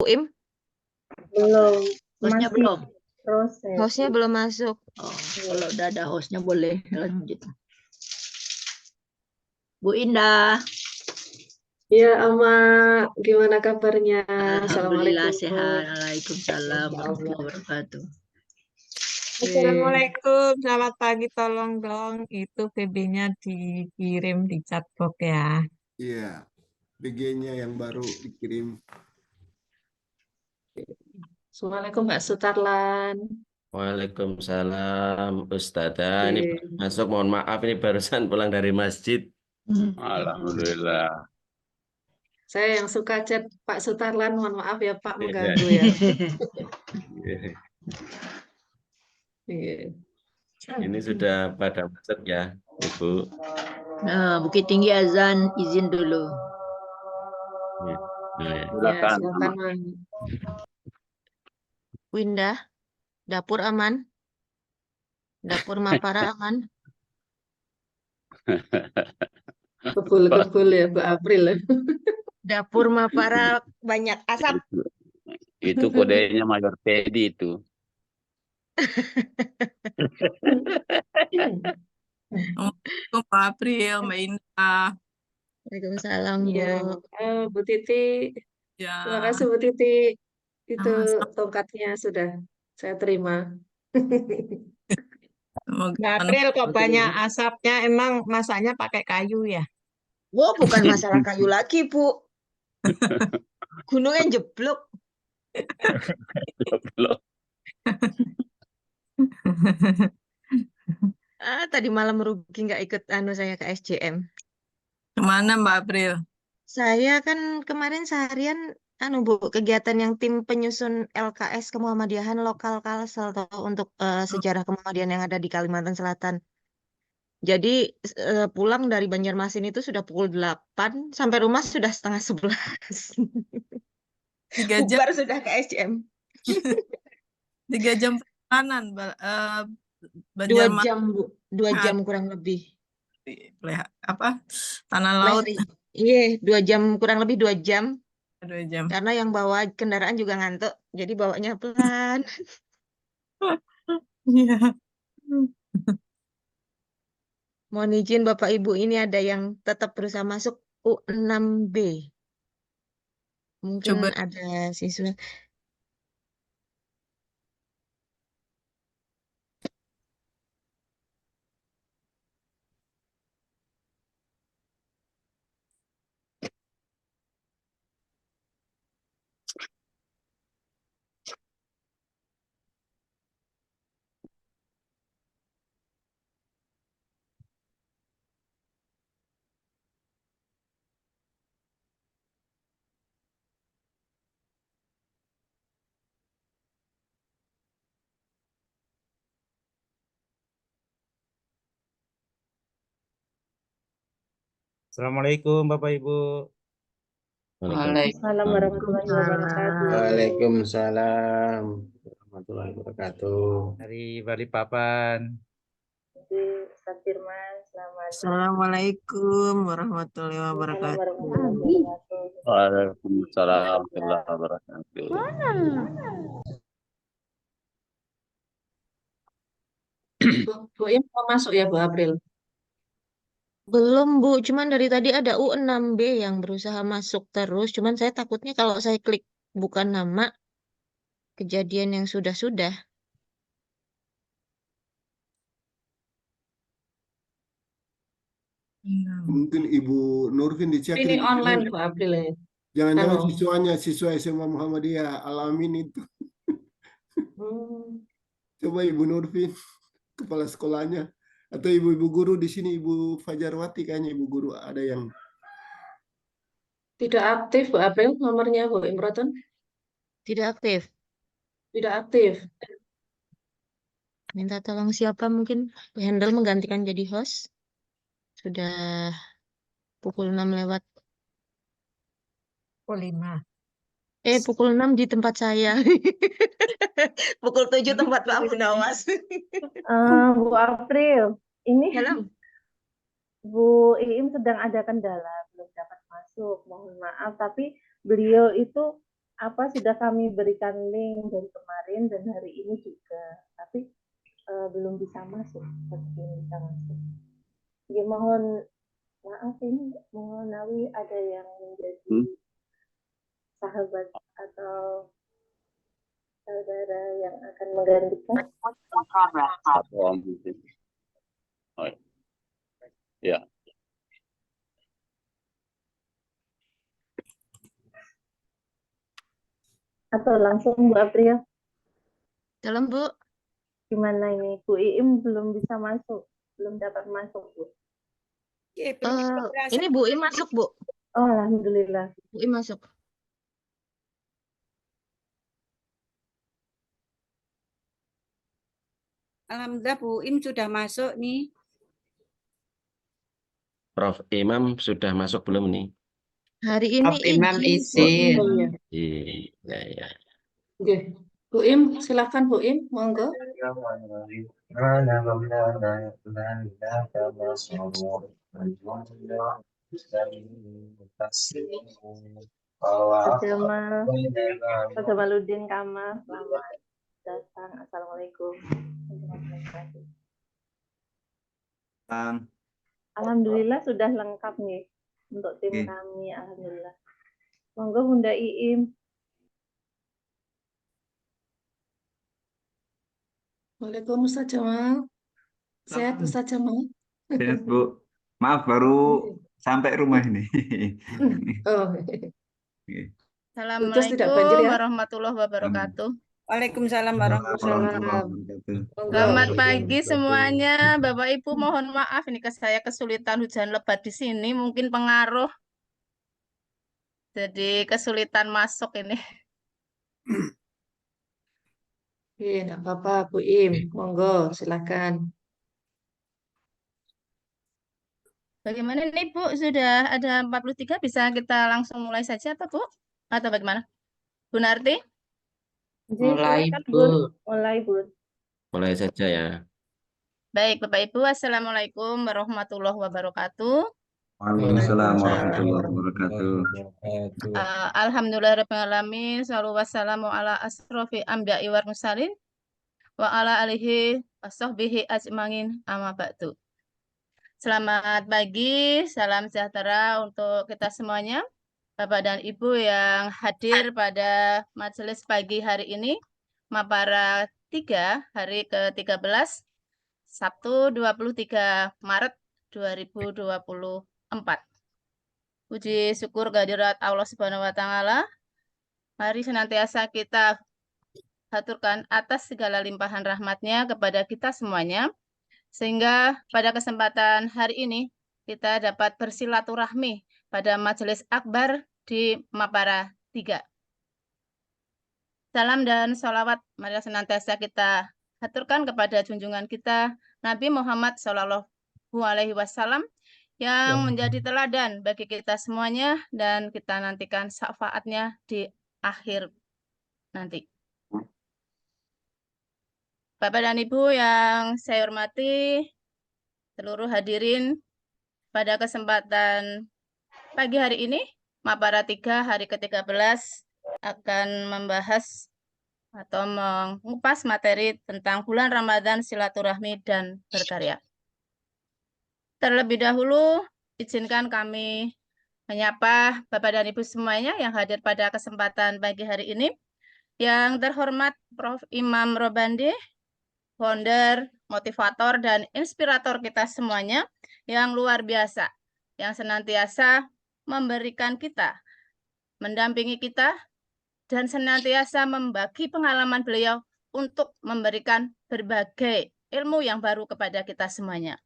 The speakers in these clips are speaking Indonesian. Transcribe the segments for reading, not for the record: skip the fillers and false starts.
Im? Belum. Hostnya Masih belum. proses. Hostnya belum masuk. Oh, kalau udah ada hostnya boleh lanjut. Bu Indah. Ya, Ama, gimana kabarnya? Alhamdulillah Assalamualaikum. sehat. Waalaikumsalam warahmatullahi wabarakatuh. Assalamualaikum, selamat pagi. Tolong dong, itu PB-nya dikirim di chatbox ya. Iya, BG-nya yang baru dikirim. Assalamualaikum, Mbak Sutarlan. Waalaikumsalam Ustazah. Ini Oke. baru masuk, mohon maaf ini barusan pulang dari masjid. Alhamdulillah. Saya yang suka chat Pak Sutarlan, mohon maaf ya Pak, Iya. mengganggu ya. Iya. Ini sudah pada masuk ya, Ibu. Nah, Bukit Tinggi azan, izin dulu. Iya. Ya, Silakan. silakan, Mang. Windah, dapur aman? Dapur Mapara aman? Kebul-kebul ya, Bu April. Dapur Mapara banyak asap. Itu kodenya Mayor Teddy itu. Assalamualaikum Pak April, Mbak Indah. Waalaikumsalam, Bu. Iya, Bu Titi. Ya, Terima kasih Bu Titi. Itu sama-sama. tongkatnya sudah saya terima. Semoga Mbak April kok banyak asapnya, emang masaknya pakai kayu ya? Wah, bukan masalah kayu lagi, Bu. Gunungnya jeblok. Belum. Tadi malam Rugi nggak ikut saya ke SJM. Kemana Mbak April? Saya kan kemarin seharian Bu, kegiatan yang tim penyusun LKS Kemuhammadiyahan lokal Kalsel untuk sejarah Kemuhammadiyahan yang ada di Kalimantan Selatan. Jadi pulang dari Banjarmasin itu sudah pukul 8, sampai rumah sudah setengah 11. 3 jam, Bubar sudah ke SJM. 3 jam perjalanan, 2 Banjarmasin, jam, Bu. 2 jam kurang lebih. Tanah laut, Iya, 2 jam, kurang lebih 2 jam. 2 jam. Karena yang bawa kendaraan juga ngantuk, jadi bawanya pelan. Iya. Mohon izin Bapak Ibu, ini ada yang tetap berusaha masuk U6B. Mungkin Coba. ada siswa. Assalamualaikum Bapak Ibu. Waalaikumsalam warahmatullahi wabarakatuh. Waalaikumsalam warahmatullahi wabarakatuh. Dari Balikpapan. Ustaz Firman, selamat Assalamualaikum warahmatullahi wabarakatuh. warahmatullahi wabarakatuh. Waalaikumsalam warahmatullahi wabarakatuh. Bu Im mau masuk ya Bu April? Belum, Bu. Cuman dari tadi ada U6B yang berusaha masuk terus. Cuman saya takutnya kalau saya klik bukan nama, kejadian yang sudah-sudah. Mungkin Ibu Nurfin dicek. Ini online Bu April ya. Jangan-jangan Halo. siswanya, siswa SMA Muhammadiyah Alamin itu. Coba Ibu Nurfin, kepala sekolahnya. Atau ibu-ibu guru di sini, Ibu Fajarwati kayaknya ibu guru ada yang Tidak aktif Bu April nomornya Bu Imroton. Tidak aktif. Tidak aktif. Minta tolong siapa mungkin handle menggantikan jadi host. Sudah pukul 6 lewat. Pukul 5. Pukul 6 di tempat saya. Pukul 7 tempat Pak Munawas. Bu April, ini Halo. Bu Iim sedang ada kendala, belum dapat masuk. Mohon maaf, tapi beliau itu sudah kami berikan link dari kemarin dan hari ini juga, tapi belum bisa masuk, belum bisa masuk. Jadi mohon maaf ini, mohon Nawi ada yang menjadi sahabat atau saudara yang akan menggantikan. Oh, ya. Atau langsung Bu April, Dalam Bu. gimana ini? Bu Iim belum bisa masuk, belum dapat masuk Bu. Ini Bu Im masuk Bu. Oh, alhamdulillah. Bu Im masuk. Alhamdulillah Bu Im sudah masuk nih. Prof. Imam sudah masuk belum nih? Hari ini Prof. Imam izin. izin. Iya, ya. Oke. Bu Im, silakan Bu Im, monggo. Pak Jamaluddin Kamal, selamat datang. Assalamualaikum. Alhamdulillah sudah lengkap nih untuk tim kami. Alhamdulillah. Monggo Bunda Iim. Waalaikumsalam Jamal. Sehat Ustaz Jamal? Sehat Bu. Maaf baru sampai rumah ini. Oh. Assalamualaikum tidak banjir ya? warahmatullahi wabarakatuh. Waalaikumsalam warahmatullahi wabarakatuh. Selamat pagi semuanya, Bapak Ibu. Mohon maaf ini saya kesulitan hujan lebat di sini, mungkin pengaruh. Jadi kesulitan masuk ini. Iya, enggak apa-apa Bu Im, monggo silakan. Bagaimana nih Bu? Sudah ada 43, bisa kita langsung mulai saja apa Bu? Atau bagaimana? Bu Narti? Mulai Silakan, Bu. Bun. Mulai Bu. Mulai saja ya. Baik Bapak Ibu, Assalamualaikum warahmatullahi wabarakatuh. Waalaikumsalam warahmatullahi wabarakatuh. Alhamdulillahirrahmanirrahim. Sallu wassalamu ala asrofi amda'i war mursalin wa ala alihi wa sahbihi ajmain amma ba'du. Selamat pagi, salam sejahtera untuk kita semuanya, Bapak dan Ibu yang hadir pada majelis pagi hari ini, Mapara 3, hari ke-13, Sabtu 23 Maret 2024. Puji syukur kehadirat Allah Subhanahu wa Ta'ala. Mari senantiasa kita haturkan atas segala limpahan rahmat-Nya kepada kita semuanya, sehingga pada kesempatan hari ini kita dapat bersilaturahmi pada majelis akbar di Mapara 3. Salam dan sholawat mari senantiasa kita haturkan kepada junjungan kita Nabi Muhammad SAW yang menjadi teladan bagi kita semuanya dan kita nantikan syafaatnya di akhir nanti. Bapak dan Ibu yang saya hormati, seluruh hadirin pada kesempatan pagi hari ini, Mapara 3 hari ke-13 akan membahas atau mengupas materi tentang bulan Ramadan, silaturahmi, dan berkarya. Terlebih dahulu, izinkan kami menyapa Bapak dan Ibu semuanya yang hadir pada kesempatan pagi hari ini. Yang terhormat Prof. Imam Robandi, founder, motivator, dan inspirator kita semuanya yang luar biasa, yang senantiasa memberikan kita, mendampingi kita, dan senantiasa membagi pengalaman beliau untuk memberikan berbagai ilmu yang baru kepada kita semuanya.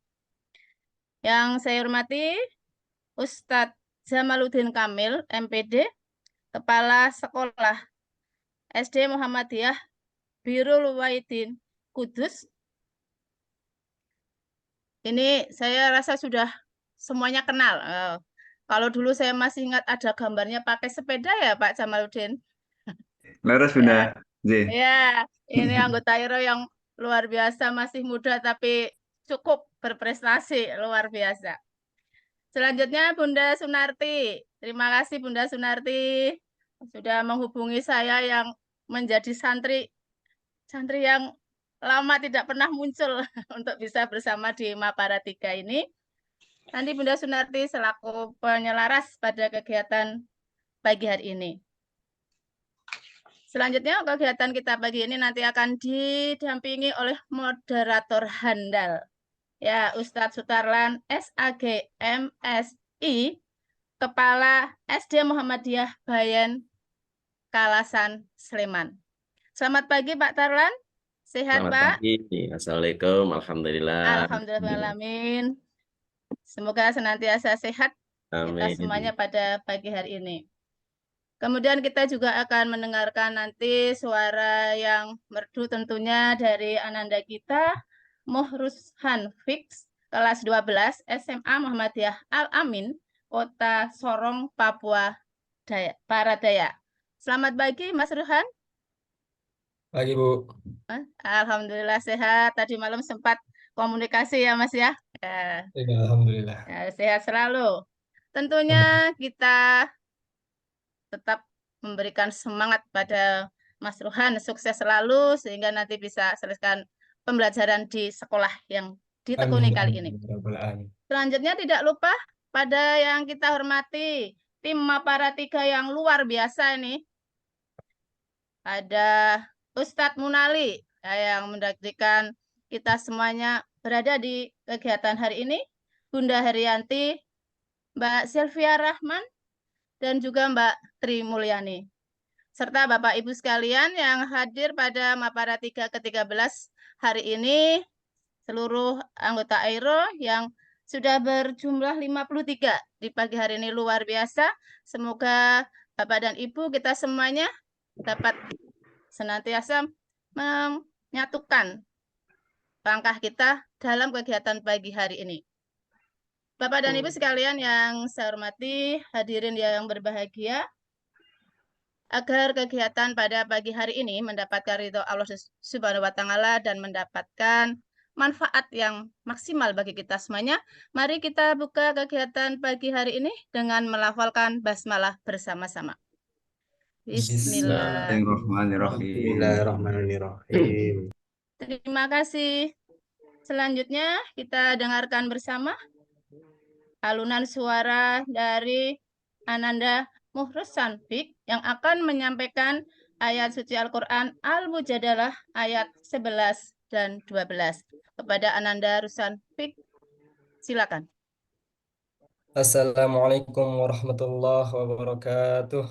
Yang saya hormati Ustadz Jamaluddin Kamil, MPD, Kepala Sekolah SD Muhammadiyah Birrul Wahidin Kudus. Ini saya rasa sudah semuanya kenal. Kalau dulu saya masih ingat ada gambarnya pakai sepeda ya Pak Jamaluddin. Laras sudah. Ya, ini anggota IRO yang luar biasa, masih muda tapi cukup berprestasi, luar biasa. Selanjutnya Bunda Sunarti. Terima kasih Bunda Sunarti. sudah menghubungi saya yang menjadi santri yang lama tidak pernah muncul untuk bisa bersama di Mapara 3 ini. Nanti Bunda Sunarti selaku penyelaras pada kegiatan pagi hari ini. Selanjutnya kegiatan kita pagi ini nanti akan didampingi oleh moderator handal. Ya, Ustadz Sutarlan SAG MSI, Kepala SD Muhammadiyah Bayan Kalasan Sleman. Selamat pagi Pak Tarlan. Sehat Selamat Pak? pagi. Assalamualaikum. Alhamdulillah. Alhamdulillahirrahmanirrahim. Semoga senantiasa sehat kita Amin. semuanya pada pagi hari ini. Kemudian kita juga akan mendengarkan nanti suara yang merdu tentunya dari ananda kita, Muhrushan Fix, kelas 12 SMA Muhammadiyah Al-Amin, Kota Sorong, Papua Barat. Selamat pagi Mas Ruhan. Pagi, Bu. Alhamdulillah sehat. Tadi malam sempat komunikasi ya Mas ya. Ya, alhamdulillah. Sehat selalu. Tentunya kita tetap memberikan semangat pada Mas Ruhan, sukses selalu sehingga nanti bisa selesaikan pembelajaran di sekolah yang ditekuni kali ini. Selanjutnya tidak lupa pada yang kita hormati tim Mapara 3 yang luar biasa ini. Ada Ustadz Munali yang mendaksikan kita semuanya berada di kegiatan hari ini. Bunda Herianti, Mbak Sylvia Rahman, dan juga Mbak Tri Mulyani. Serta Bapak Ibu sekalian yang hadir pada Mapara 3 ke-13 hari ini, seluruh anggota AIRO yang sudah berjumlah 53 di pagi hari ini luar biasa. Semoga Bapak dan Ibu kita semuanya dapat senantiasa menyatukan langkah kita dalam kegiatan pagi hari ini. Bapak dan Ibu sekalian yang saya hormati, hadirin yang berbahagia, agar kegiatan pada pagi hari ini mendapatkan ridho Allah Subhanahu wa Ta'ala dan mendapatkan manfaat yang maksimal bagi kita semuanya, mari kita buka kegiatan pagi hari ini dengan melafalkan basmalah bersama-sama. Bismillahirrahmanirrahim. Terima kasih. Selanjutnya kita dengarkan bersama alunan suara dari Ananda Muhrushan Fik yang akan menyampaikan ayat suci Al-Quran Al-Mujadalah ayat 11 dan 12. Kepada Ananda Rusan Fik, silakan. Assalamualaikum warahmatullahi wabarakatuh.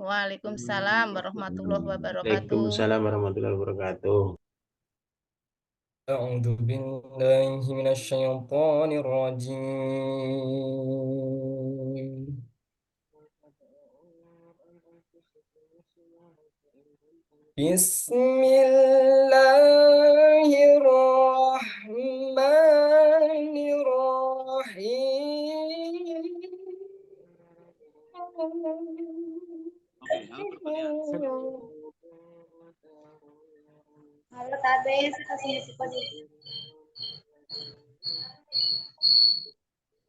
Waalaikumsalam warahmatullahi wabarakatuh. Waalaikumsalam warahmatullahi wabarakatuh. أعوذ بالله من الشيطان الرجيم بسم الله الرحمن الرحيم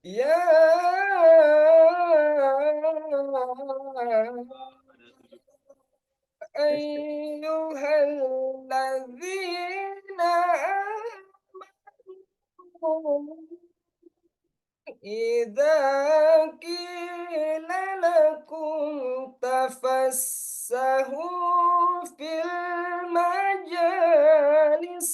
Ya ayyuhalladzina amanu idza qila lakum tafassahu fil majalis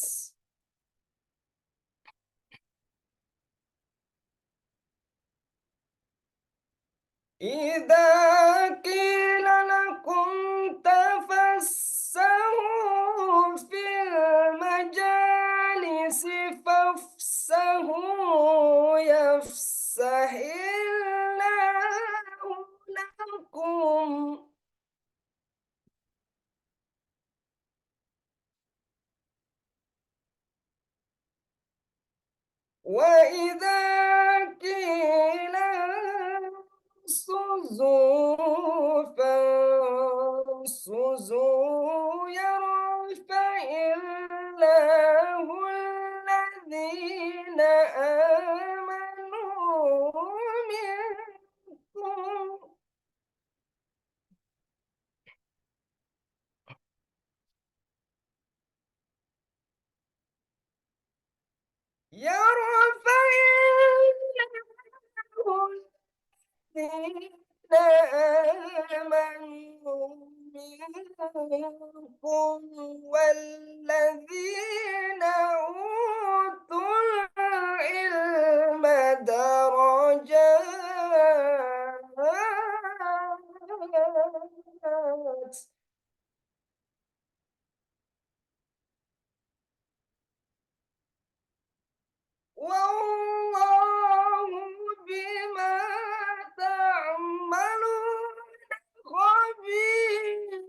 idza qila lakum tafassahu fil majalis fafsahu yafsahillahu lakum wa idza qila fansuzu yarfa'illahu alladhina amanu minkum آمنوا منكم والذين أوتوا العلم درجات والله بما تعملون خبير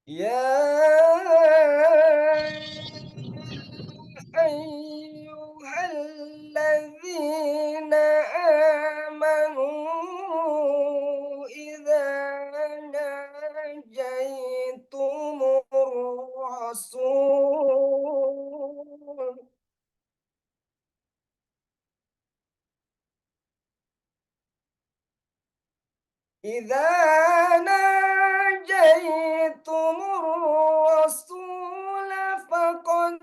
يا أيها الذين آمنوا إذا ناجيتم الرسول إذا ناجيتم الرسول فقدموا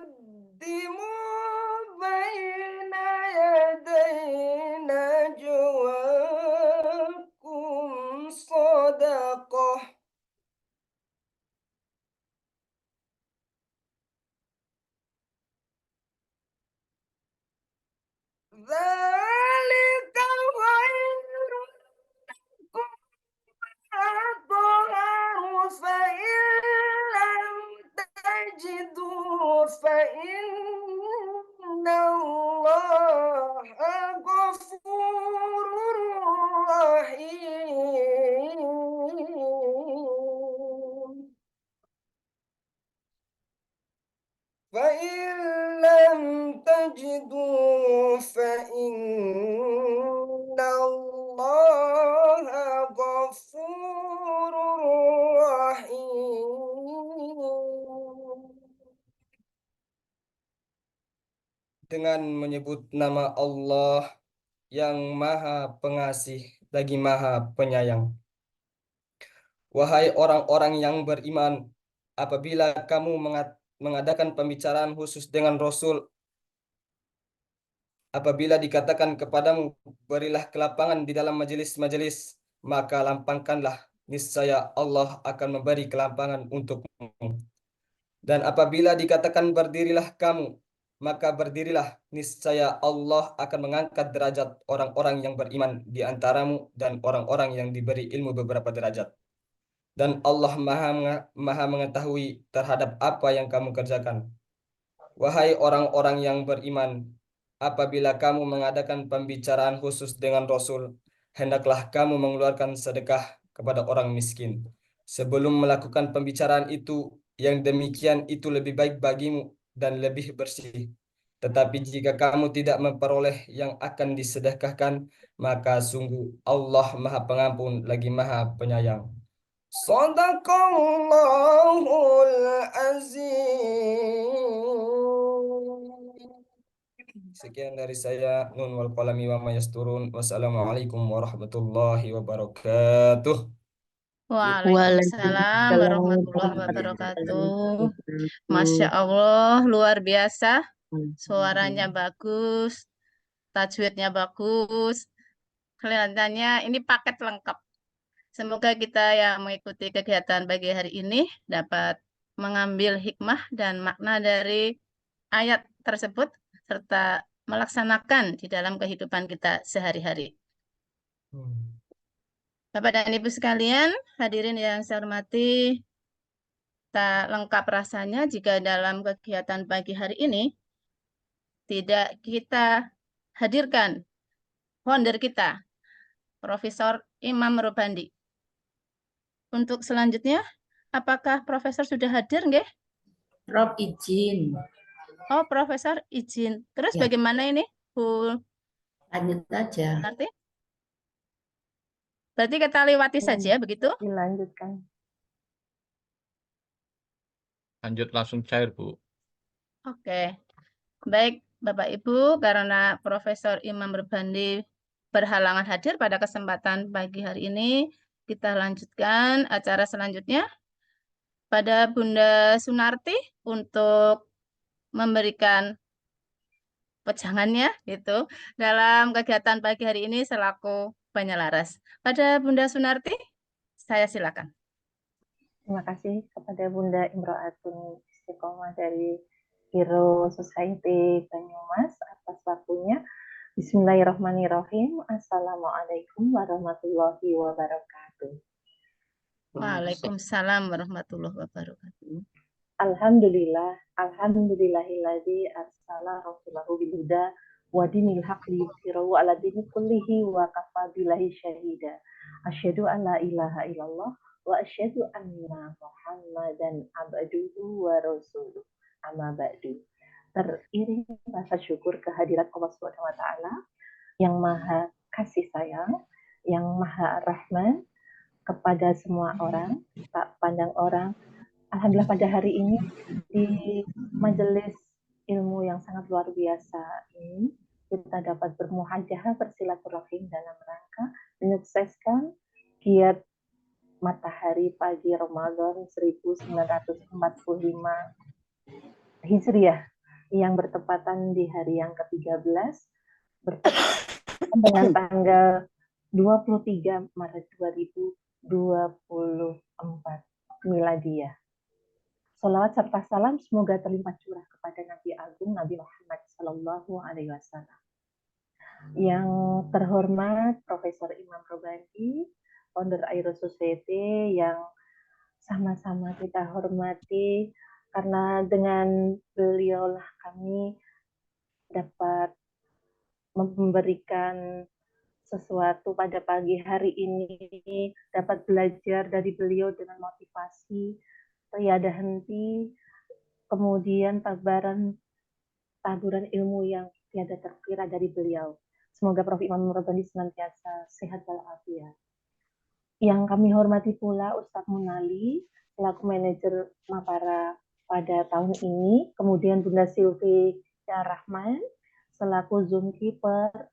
بين يدي نجواكم صدقة ذلك خير لكم أطهر فإن لم تجدوا فإن الله غفور رحيم فإن لم تجدوا فإن الله غفور رحيم dengan menyebut nama Allah yang Maha Pengasih lagi Maha Penyayang. Wahai orang-orang yang beriman, apabila kamu mengadakan pembicaraan khusus dengan Rasul, apabila dikatakan kepadamu, berilah kelapangan di dalam majelis-majelis, maka lampangkanlah, niscaya Allah akan memberi kelampangan untukmu. Dan apabila dikatakan berdirilah kamu, maka berdirilah, niscaya Allah akan mengangkat derajat orang-orang yang beriman di antaramu dan orang-orang yang diberi ilmu beberapa derajat. Dan Allah maha mengetahui terhadap apa yang kamu kerjakan. Wahai orang-orang yang beriman, apabila kamu mengadakan pembicaraan khusus dengan Rasul, hendaklah kamu mengeluarkan sedekah kepada orang miskin. Sebelum melakukan pembicaraan itu, yang demikian itu lebih baik bagimu dan lebih bersih. Tetapi jika kamu tidak memperoleh yang akan disedekahkan, maka sungguh Allah Maha Pengampun lagi Maha Penyayang. Sadaqallahul azim. Sekian dari saya. Nun wal qalami wa ma yasturun. Wassalamualaikum warahmatullahi wabarakatuh. Waalaikumsalam warahmatullahi wabarakatuh. Masya Allah, luar biasa. Suaranya bagus, tajwidnya bagus. Kelihatannya ini paket lengkap. Semoga kita yang mengikuti kegiatan pagi hari ini dapat mengambil hikmah dan makna dari ayat tersebut serta melaksanakan di dalam kehidupan kita sehari-hari. Bapak dan Ibu sekalian, hadirin yang saya hormati, tak lengkap rasanya jika dalam kegiatan pagi hari ini tidak kita hadirkan founder kita, Profesor Imam Robandi. Untuk selanjutnya, apakah Profesor sudah hadir, nggih? Prof izin. Oh, Profesor izin. Terus Ya. bagaimana ini, Bu? Lanjut aja. Nanti? Berarti kita lewati saja, begitu? Dilanjutkan. Lanjut langsung cair, Bu. Oke. Baik, Bapak Ibu, karena Profesor Imam Robandi berhalangan hadir pada kesempatan pagi hari ini, kita lanjutkan acara selanjutnya pada Bunda Sunarti untuk memberikan pejangannya gitu dalam kegiatan pagi hari ini selaku penyelaras. Pada Bunda Sunarti, saya silakan. Terima kasih kepada Bunda Imro'atun Istiqomah dari Hero Society Banyumas atas waktunya. Bismillahirrahmanirrahim. Assalamualaikum warahmatullahi wabarakatuh. Waalaikumsalam warahmatullahi wabarakatuh. Alhamdulillahilladzi arsala rasulahu bil huda wa dinil haqqi liyudhhirahu 'ala dini kullihi wa kafa billahi syahida. Asyhadu an la ilaha illallah wa asyhadu anna Muhammadan abduhu wa rasuluh. Amma ba'du. Teriring rasa syukur kehadirat Allah Subhanahu wa taala yang Maha Kasih Sayang, yang Maha Rahman kepada semua orang, tak pandang orang. Alhamdulillah pada hari ini di majelis ilmu yang sangat luar biasa ini kita dapat bermuhajahah bersilaturahim dalam rangka menyukseskan giat matahari pagi Ramadan 1945 Hijriah yang bertepatan di hari yang ke-13 bertepatan dengan tanggal 23 Maret 2024 Miladiyah. Salawat serta salam semoga terlimpah curah kepada Nabi Agung Nabi Muhammad Sallallahu Alaihi Wasallam. Yang terhormat Profesor Imam Robandi, founder Aero Society yang sama-sama kita hormati karena dengan beliaulah kami dapat memberikan sesuatu pada pagi hari ini, dapat belajar dari beliau dengan motivasi tiada henti, kemudian taburan ilmu yang tiada terkira dari beliau. Semoga Prof. Imam Robandi senantiasa sehat walafiat. Yang kami hormati pula Ustadz Munali, selaku manajer Mapara pada tahun ini, kemudian Bunda Silvi Rahman, selaku Zoom Keeper,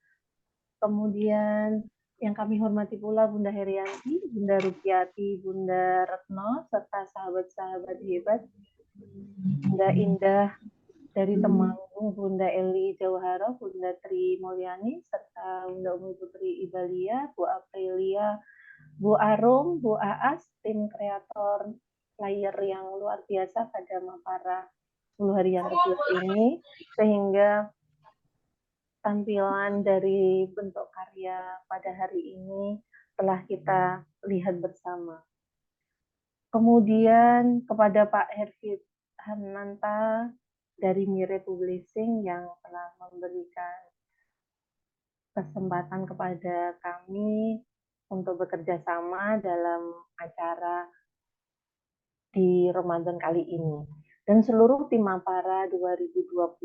kemudian yang kami hormati pula Bunda Herianti, Bunda Rupiati, Bunda Retno, serta sahabat-sahabat hebat, Bunda Indah dari Temanggung, Bunda Eli Jauhara, Bunda Tri Mulyani, serta Bunda Umi Putri Ibalia, Bu Aprilia, Bu Arum, Bu Aas, tim kreator player yang luar biasa pada Mapara 10 hari yang kedua ini, sehingga tampilan dari bentuk karya pada hari ini telah kita lihat bersama. Kemudian kepada Pak Herfit Hananta dari Mire Publishing yang telah memberikan kesempatan kepada kami untuk bekerja sama dalam acara di Ramadan kali ini. Dan seluruh tim Mapara 2024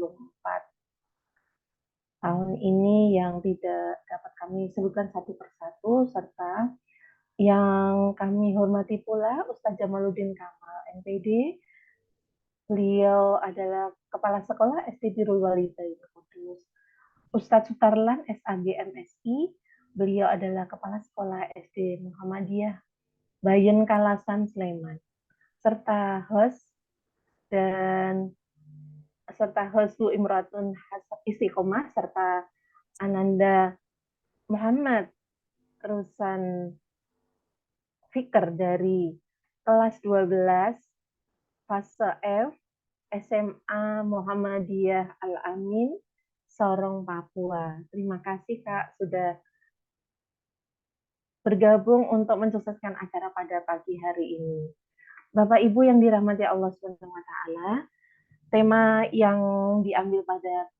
tahun ini yang tidak dapat kami sebutkan satu persatu, serta yang kami hormati pula Ustadz Jamaluddin Kamal, MPD. Beliau adalah Kepala Sekolah SD Birrul Walidain Kudus. Ustadz Sutarlan, SAG MSI. Beliau adalah Kepala Sekolah SD Muhammadiyah Bayen Kalasan, Sleman. Serta host Bu Imro'atun Istiqomah, serta Ananda Muhammad Rusan Fikr dari kelas 12 fase F SMA Muhammadiyah Al-Amin Sorong, Papua. Terima kasih Kak sudah bergabung untuk mensukseskan acara pada pagi hari ini. Bapak Ibu yang dirahmati Allah Subhanahu wa taala, tema yang diambil pada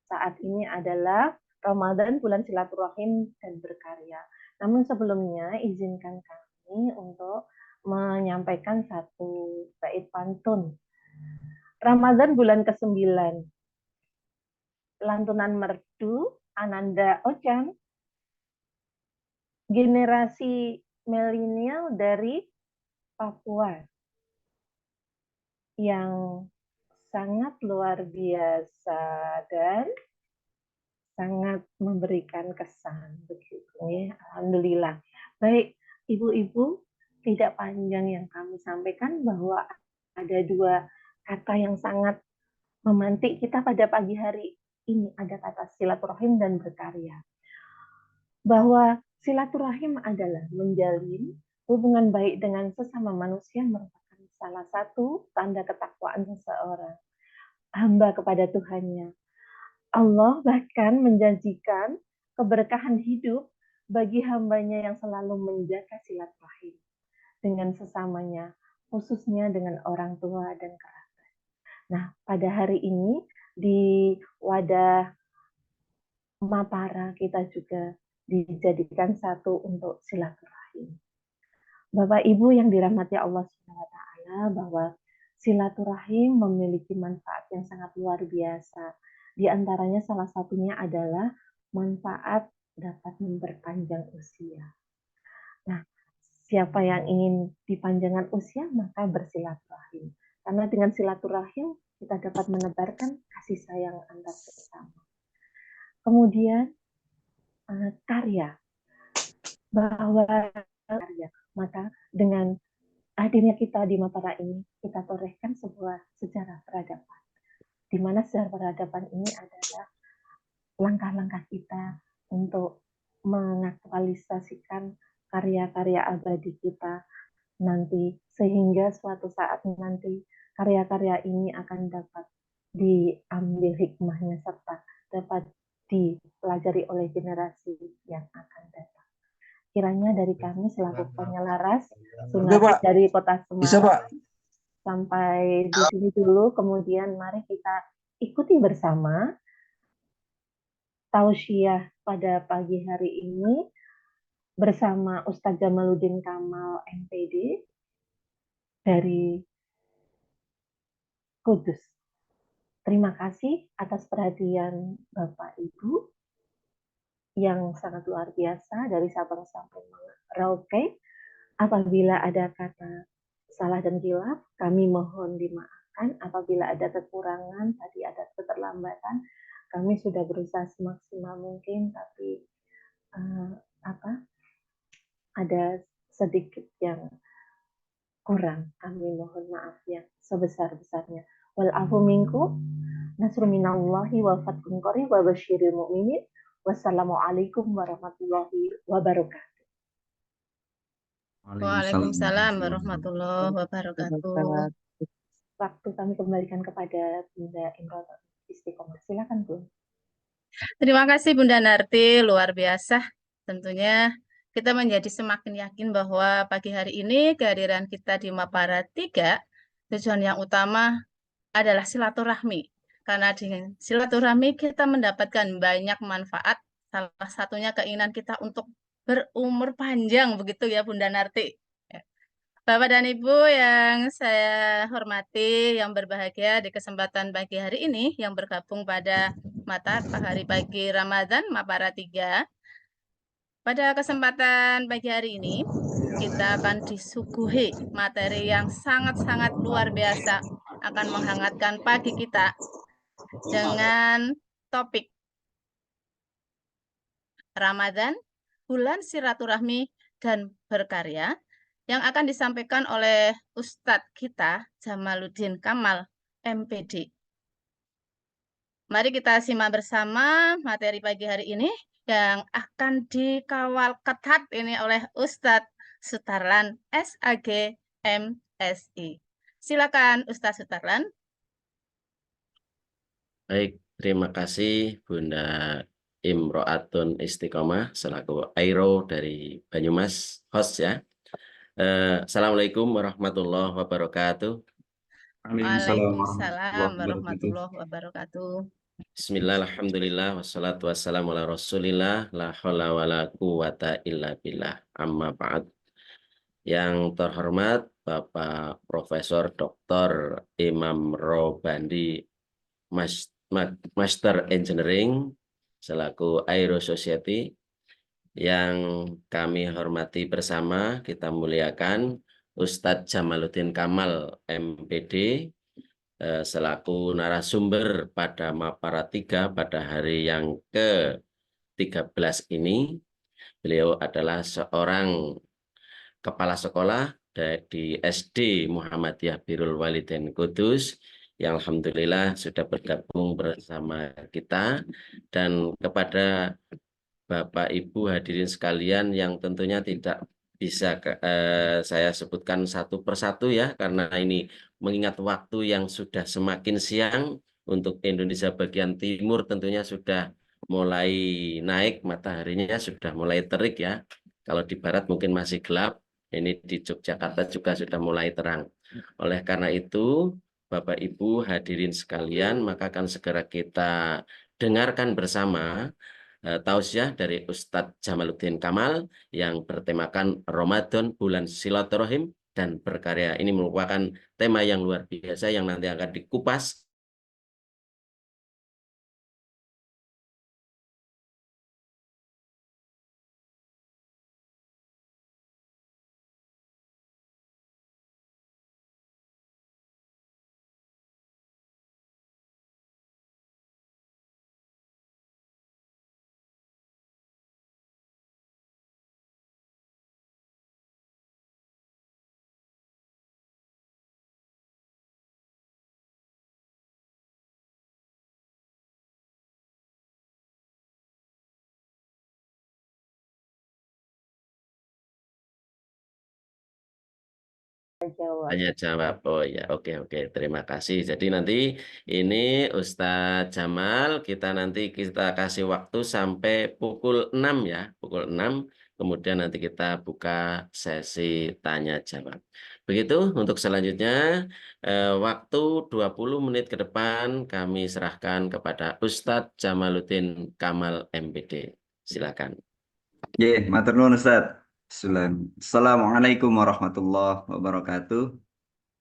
saat ini adalah Ramadan, bulan silaturahim dan berkarya. Namun sebelumnya izinkan kami untuk menyampaikan satu bait pantun. Ramadan bulan ke-9. Lantunan merdu Ananda Ochan, generasi milenial dari Papua yang sangat luar biasa dan sangat memberikan kesan begitu ya. Alhamdulillah. Baik, ibu-ibu, tidak panjang yang kami sampaikan bahwa ada dua kata yang sangat memantik kita pada pagi hari ini, ada kata silaturahim dan berkarya. Bahwa silaturahim adalah menjalin hubungan baik dengan sesama manusia merupakan salah satu tanda ketakwaan seseorang hamba kepada Tuhannya. Allah bahkan menjanjikan keberkahan hidup bagi hambanya yang selalu menjaga silaturahim dengan sesamanya, khususnya dengan orang tua dan kerabat. Nah, pada hari ini di wadah Mapara kita juga dijadikan satu untuk silaturahim. Bapak Ibu yang dirahmati Allah Subhanahu wa taala, bahwa silaturahim memiliki manfaat yang sangat luar biasa. Di antaranya salah satunya adalah manfaat dapat memperpanjang usia. Nah, siapa yang ingin dipanjangkan usia maka bersilaturahim. Karena dengan silaturahim kita dapat menebarkan kasih sayang antar sesama. Kemudian karya, bahwa karya, maka dengan hadirnya kita di Mapara ini, kita torehkan sebuah sejarah peradaban, di mana sejarah peradaban ini adalah langkah-langkah kita untuk mengaktualisasikan karya-karya abadi kita nanti, sehingga suatu saat nanti karya-karya ini akan dapat diambil hikmahnya serta dapat dipelajari oleh generasi yang akan datang. Kiranya dari kami selaku penyelaras Sunat dari Kota Semarang sampai di sini dulu, kemudian mari kita ikuti bersama tausiah pada pagi hari ini bersama Ustadz Jamaluddin Kamal MPD dari Kudus. Terima kasih atas perhatian Bapak Ibu yang sangat luar biasa dari Sabang sampai Merauke. Apabila ada kata salah dan khilaf, kami mohon dimaafkan. Apabila ada kekurangan, tadi ada keterlambatan, kami sudah berusaha semaksimal mungkin, tapi ada sedikit yang kurang. Kami mohon maaf yang sebesar-besarnya. Wal afu minkum, nasrun minallahi wa fathun qarib wa basyiril mu'minin. Wassalamualaikum warahmatullahi wabarakatuh. Waalaikumsalam warahmatullahi wabarakatuh. Waktu kami kembalikan kepada Bunda Imron Istiqomah. Silakan, Bu. Terima kasih Bunda Narti, luar biasa. Tentunya kita menjadi semakin yakin bahwa pagi hari ini kehadiran kita di Mapara 3, tujuan yang utama adalah silaturahmi. Karena dengan silaturahmi kita mendapatkan banyak manfaat, salah satunya keinginan kita untuk berumur panjang, begitu ya Bunda Narti. Bapak dan Ibu yang saya hormati, yang berbahagia di kesempatan pagi hari ini, yang bergabung pada mata hari pagi Ramadan Mapara 3. Pada kesempatan pagi hari ini, kita akan disuguhi materi yang sangat-sangat luar biasa, akan menghangatkan pagi kita dengan topik Ramadan, bulan silaturahmi dan berkarya, yang akan disampaikan oleh Ustadz kita Jamaluddin Kamal MPD. Mari kita simak bersama materi pagi hari ini yang akan dikawal ketat ini oleh Ustadz Sutarlan SAG MSI. Silakan Ustadz Sutarlan. Baik, terima kasih Bunda Imro'atun Istiqomah selaku Airo dari Banyumas, host ya. Assalamualaikum warahmatullahi wabarakatuh. Waalaikumsalam warahmatullahi wabarakatuh. Bismillah, alhamdulillah, wassalatu wassalamu ala rasulillah, la hawla wa la quwata illa billah, amma ba'd. Yang terhormat Bapak Profesor Dr. Imam Robandi, Master Engineering, selaku Aero Society, yang kami hormati bersama, kita muliakan Ustadz Jamaluddin Kamal MPD, selaku narasumber pada Mapara 3 pada hari yang ke-13 ini. Beliau adalah seorang kepala sekolah di SD Muhammadiyah Birrul Walidain Kudus yang alhamdulillah sudah bergabung bersama kita, dan kepada Bapak Ibu hadirin sekalian yang tentunya tidak bisa saya sebutkan satu persatu ya, karena ini mengingat waktu yang sudah semakin siang. Untuk Indonesia bagian timur tentunya sudah mulai naik mataharinya, sudah mulai terik ya. Kalau di barat mungkin masih gelap, ini di Yogyakarta juga sudah mulai terang. Oleh karena itu, Bapak Ibu hadirin sekalian, maka akan segera kita dengarkan bersama tausiah dari Ustadz Jamaluddin Kamal yang bertemakan Ramadan bulan silaturahim dan berkarya. Ini merupakan tema yang luar biasa yang nanti akan dikupas Jawab. tanya jawab. Oh ya, oke terima kasih. Jadi nanti ini Ustadz Jamal kita kasih waktu sampai pukul 6 ya, pukul 6. Kemudian nanti kita buka sesi tanya jawab. Begitu untuk selanjutnya waktu 20 menit ke depan kami serahkan kepada Ustadz Jamaluddin Kamal MPD. Silakan. Matur nuwun Ustaz. Assalamualaikum warahmatullahi wabarakatuh.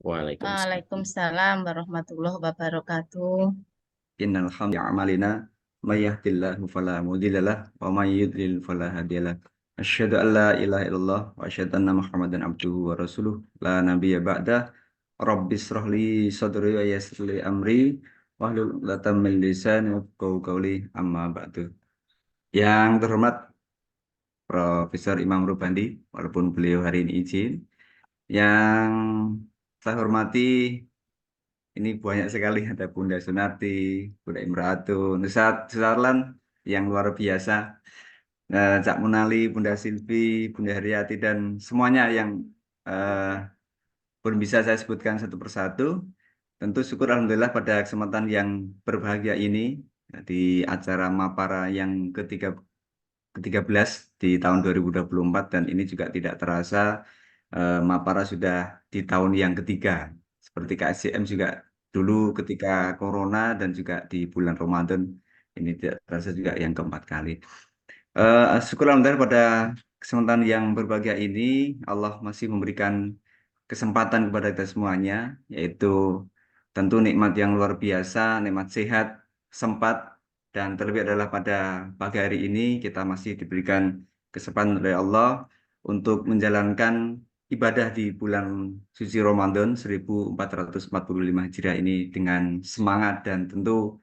Waalaikumsalam warahmatullahi wabarakatuh. Innal hamdalillah amalina may yahdihillahu fala mudhillalah wa may yudlil fala hadiyalah. Asyhadu an la ilaha illallah wa asyhadu anna Muhammadan abduhu wa rasuluh la nabiyya ba'da. Rabbis shrah li sadri wa yassir li amri wahlul 'uqdatam min lisani yafqahu qawli, amma ba'du. Yang terhormat Profesor Imam Rubandi, walaupun beliau hari ini izin. Yang saya hormati, ini banyak sekali, ada Bunda Sunarti, Bunda Imratun, Ustadz Sudarlan yang luar biasa, Cak Munali, Bunda Silvi, Bunda Haryati, dan semuanya yang belum bisa saya sebutkan satu persatu. Tentu syukur alhamdulillah pada kesempatan yang berbahagia ini di acara Mapara yang ke-13 di tahun 2024, dan ini juga tidak terasa Mapara sudah di tahun yang ketiga. Seperti KSCM juga dulu ketika Corona dan juga di bulan Ramadan, ini tidak terasa juga yang keempat kali. Syukur alhamdulillah pada kesempatan yang berbahagia ini Allah masih memberikan kesempatan kepada kita semuanya, yaitu tentu nikmat yang luar biasa, nikmat sehat, sempat, dan terlebih adalah pada pagi hari ini kita masih diberikan kesempatan oleh Allah untuk menjalankan ibadah di bulan suci Ramadan 1445 Hijriah ini dengan semangat dan tentu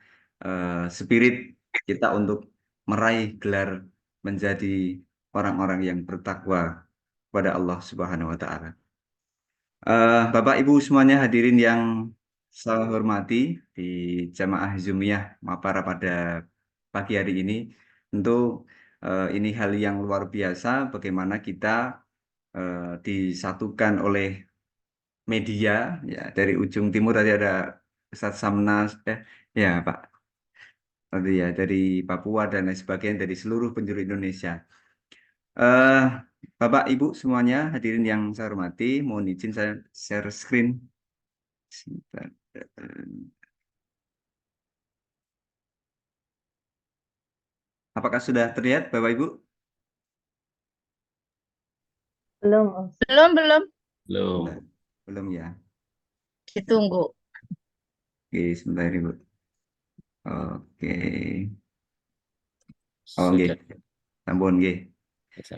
spirit kita untuk meraih gelar menjadi orang-orang yang bertakwa kepada Allah Subhanahu wa Ta'ala. Bapak Ibu semuanya hadirin yang saya hormati di Jamaah Hizumiyah Mapara pada pagi hari ini, tentu ini hal yang luar biasa bagaimana kita disatukan oleh media ya, dari ujung timur tadi ada Ustadz Samnas ya Pak tadi ya, dari Papua dan lain sebagainya, dari seluruh penjuru Indonesia. Bapak Ibu semuanya hadirin yang saya hormati, mohon izin saya share screen. Sebentar. Apakah sudah terlihat Bapak Ibu? Belum, Om. Belum ya. Ditunggu. Oke, sebentar Ibu. Oke. Oh, nggih. Sampun nggih.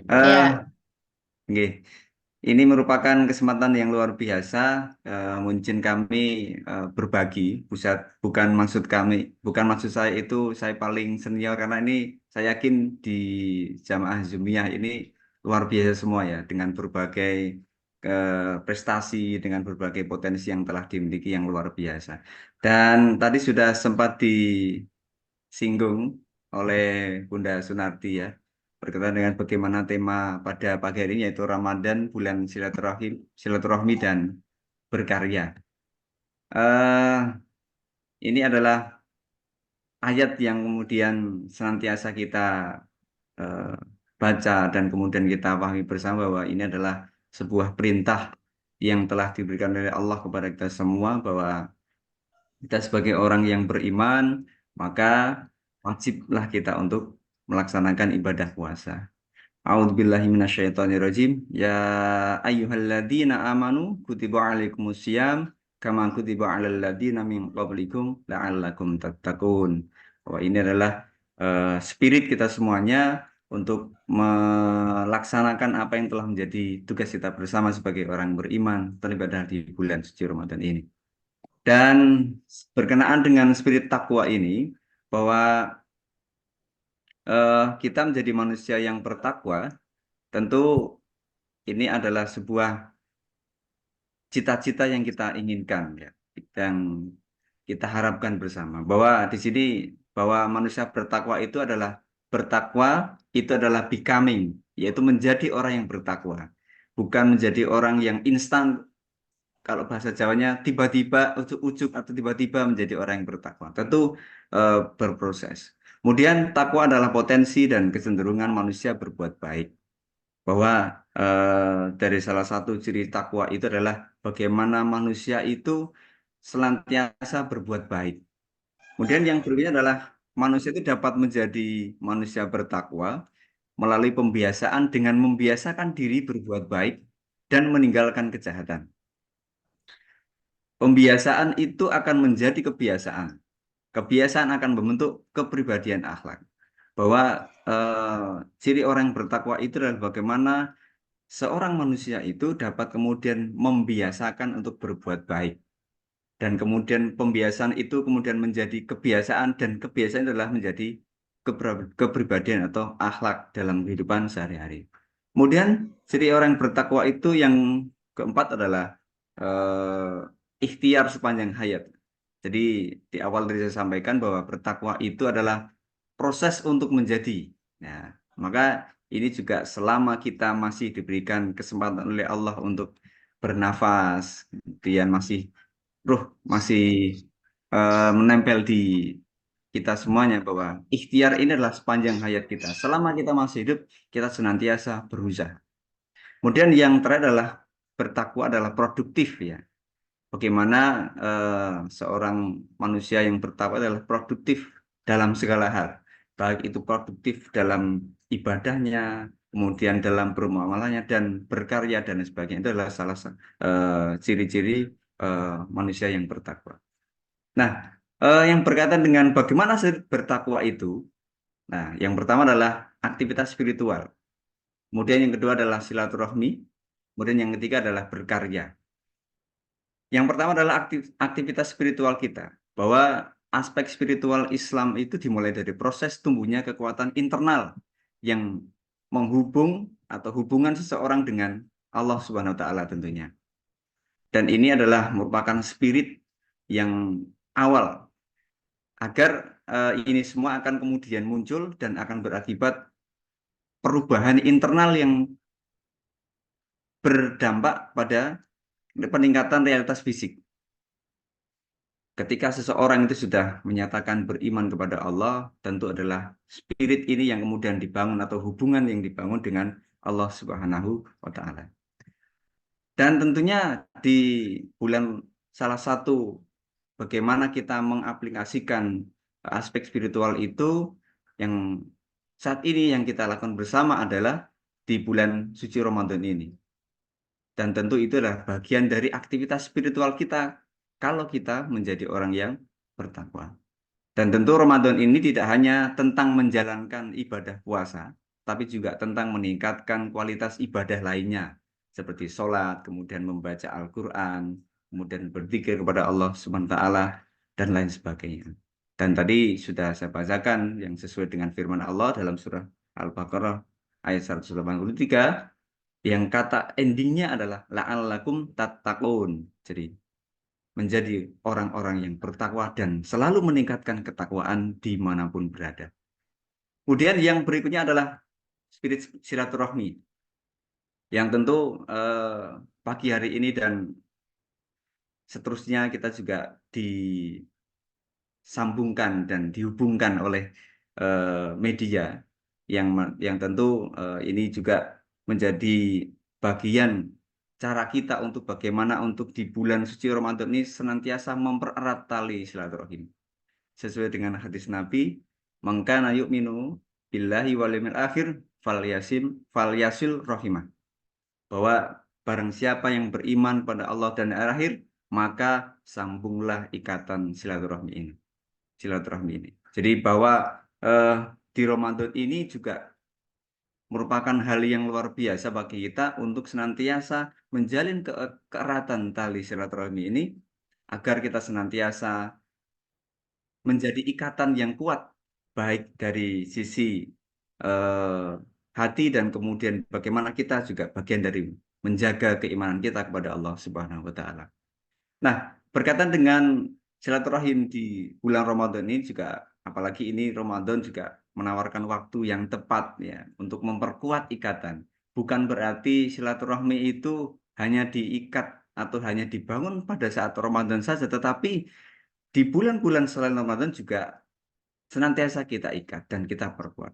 Ya. Nggih. ini merupakan kesempatan yang luar biasa. Mungkin kami berbagi, bukan maksud saya itu saya paling senior, karena ini saya yakin di Jamaah Zumiyah ini luar biasa semua ya, dengan berbagai prestasi, dengan berbagai potensi yang telah dimiliki yang luar biasa. Dan tadi sudah sempat disinggung oleh Bunda Sunarti ya, berkaitan dengan bagaimana tema pada pagi hari ini, yaitu Ramadan, bulan silaturahmi dan berkarya. Ini adalah ayat yang kemudian senantiasa kita baca dan kemudian kita pahami bersama bahwa ini adalah sebuah perintah yang telah diberikan oleh Allah kepada kita semua, bahwa kita sebagai orang yang beriman, maka wajiblah kita untuk melaksanakan ibadah puasa. A'udzubillahi minasyaitonirrajim. Ya ayyuhalladzina amanu kutiba alaikumusiyam kama kutiba alal ladzina min qablikum la'allakum tattaqun. Bahwa ini adalah spirit kita semuanya untuk melaksanakan apa yang telah menjadi tugas kita bersama sebagai orang beriman beribadah di bulan suci Ramadan ini. Dan berkenaan dengan spirit takwa ini, bahwa kita menjadi manusia yang bertakwa, tentu ini adalah sebuah cita-cita yang kita inginkan ya, yang kita harapkan bersama. Bahwa di sini bahwa manusia bertakwa itu adalah becoming, yaitu menjadi orang yang bertakwa, bukan menjadi orang yang instan. Kalau bahasa Jawanya tiba-tiba ujuk-ujuk atau tiba-tiba menjadi orang yang bertakwa. Tentu berproses. Kemudian takwa adalah potensi dan kecenderungan manusia berbuat baik. Bahwa dari salah satu ciri takwa itu adalah bagaimana manusia itu senantiasa berbuat baik. Kemudian yang berikutnya adalah manusia itu dapat menjadi manusia bertakwa melalui pembiasaan dengan membiasakan diri berbuat baik dan meninggalkan kejahatan. Pembiasaan itu akan menjadi kebiasaan. Kebiasaan akan membentuk kepribadian akhlak. Bahwa ciri orang yang bertakwa itu adalah bagaimana seorang manusia itu dapat kemudian membiasakan untuk berbuat baik. Dan kemudian pembiasaan itu kemudian menjadi kebiasaan, dan kebiasaan adalah menjadi kepribadian atau akhlak dalam kehidupan sehari-hari. Kemudian ciri orang yang bertakwa itu yang keempat adalah ikhtiar sepanjang hayat. Jadi di awal tadi saya sampaikan bahwa bertakwa itu adalah proses untuk menjadi. Nah, maka ini juga selama kita masih diberikan kesempatan oleh Allah untuk bernafas, kemudian ruh masih menempel di kita semuanya, bahwa ikhtiar ini adalah sepanjang hayat kita. Selama kita masih hidup, kita senantiasa berusaha. Kemudian yang terakhir adalah bertakwa adalah produktif ya. Bagaimana seorang manusia yang bertakwa adalah produktif dalam segala hal, baik itu produktif dalam ibadahnya, kemudian dalam bermuamalahnya dan berkarya dan sebagainya. Itu adalah salah satu ciri-ciri manusia yang bertakwa. Nah, yang berkaitan dengan bagaimana bertakwa itu, nah yang pertama adalah aktivitas spiritual, kemudian yang kedua adalah silaturahmi, kemudian yang ketiga adalah berkarya. Yang pertama adalah aktivitas spiritual kita, bahwa aspek spiritual Islam itu dimulai dari proses tumbuhnya kekuatan internal yang menghubung atau hubungan seseorang dengan Allah Subhanahu wa taala tentunya. Dan ini adalah merupakan spirit yang awal agar ini semua akan kemudian muncul dan akan berakibat perubahan internal yang berdampak pada peningkatan realitas fisik. Ketika seseorang itu sudah menyatakan beriman kepada Allah, tentu adalah spirit ini yang kemudian dibangun atau hubungan yang dibangun dengan Allah Subhanahu wa taala. Dan tentunya di bulan salah satu bagaimana kita mengaplikasikan aspek spiritual itu yang saat ini yang kita lakukan bersama adalah di bulan suci Ramadan ini. Dan tentu itu adalah bagian dari aktivitas spiritual kita kalau kita menjadi orang yang bertakwa. Dan tentu Ramadan ini tidak hanya tentang menjalankan ibadah puasa, tapi juga tentang meningkatkan kualitas ibadah lainnya, seperti sholat, kemudian membaca Al-Quran, kemudian berzikir kepada Allah Subhanahu wa Ta'ala, dan lain sebagainya. Dan tadi sudah saya bacakan yang sesuai dengan firman Allah dalam surah Al-Baqarah ayat 183, yang kata endingnya adalah la'allakum tattaqun. Jadi menjadi orang-orang yang bertakwa dan selalu meningkatkan ketakwaan dimanapun berada. Kemudian yang berikutnya adalah spirit silaturahmi, yang tentu pagi hari ini dan seterusnya kita juga disambungkan dan dihubungkan oleh media yang tentu ini juga menjadi bagian cara kita untuk bagaimana untuk di bulan suci Ramadan ini senantiasa mempererat tali silaturahim. Sesuai dengan hadis Nabi, "Man kana yu'minu billahi wal yawmil akhir falyasil rahimah." Bahwa barang siapa yang beriman pada Allah dan hari akhir, maka sambunglah ikatan silaturahmi ini. Jadi bahwa di Ramadan ini juga merupakan hal yang luar biasa bagi kita untuk senantiasa menjalin keeratan tali silaturahmi ini agar kita senantiasa menjadi ikatan yang kuat, baik dari sisi hati dan kemudian bagaimana kita juga bagian dari menjaga keimanan kita kepada Allah Subhanahu wa Ta'ala. Nah, berkaitan dengan silaturahim di bulan Ramadan ini juga, apalagi ini Ramadan juga menawarkan waktu yang tepat ya untuk memperkuat ikatan. Bukan berarti silaturahmi itu hanya diikat atau hanya dibangun pada saat Ramadan saja, tetapi di bulan-bulan selain Ramadan juga senantiasa kita ikat dan kita perkuat.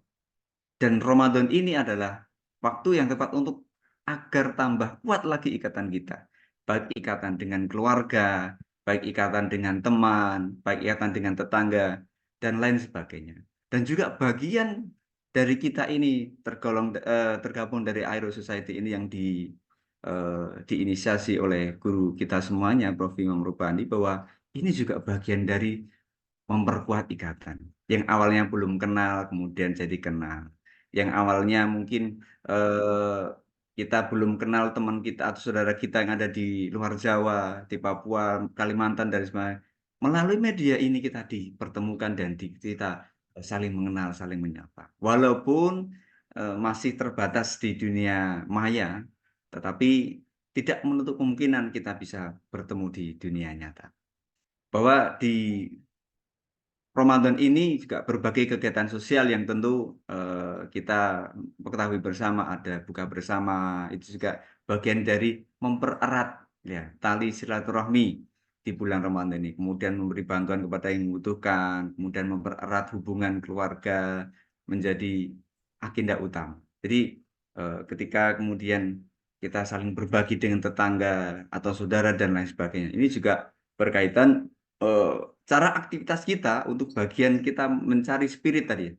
Dan Ramadan ini adalah waktu yang tepat untuk agar tambah kuat lagi ikatan kita. Baik ikatan dengan keluarga, baik ikatan dengan teman, baik ikatan dengan tetangga, dan lain sebagainya. Dan juga bagian dari kita ini tergabung dari Aero Society ini yang diinisiasi oleh guru kita semuanya, Prof. Imam Rubani, bahwa ini juga bagian dari memperkuat ikatan. Yang awalnya belum kenal, kemudian jadi kenal. Yang awalnya mungkin kita belum kenal teman kita atau saudara kita yang ada di luar Jawa, di Papua, Kalimantan, dan sebagainya. Melalui media ini kita dipertemukan dan kita saling mengenal, saling menyapa. Walaupun masih terbatas di dunia maya, tetapi tidak menutup kemungkinan kita bisa bertemu di dunia nyata. Bahwa di Ramadan ini juga berbagai kegiatan sosial yang tentu kita ketahui bersama, ada buka bersama, itu juga bagian dari mempererat ya tali silaturahmi di bulan Ramadan ini. Kemudian memberi bantuan kepada yang membutuhkan, kemudian mempererat hubungan keluarga menjadi agenda utama. Jadi ketika kemudian kita saling berbagi dengan tetangga atau saudara dan lain sebagainya, ini juga berkaitan cara aktivitas kita untuk bagian kita mencari spirit tadi,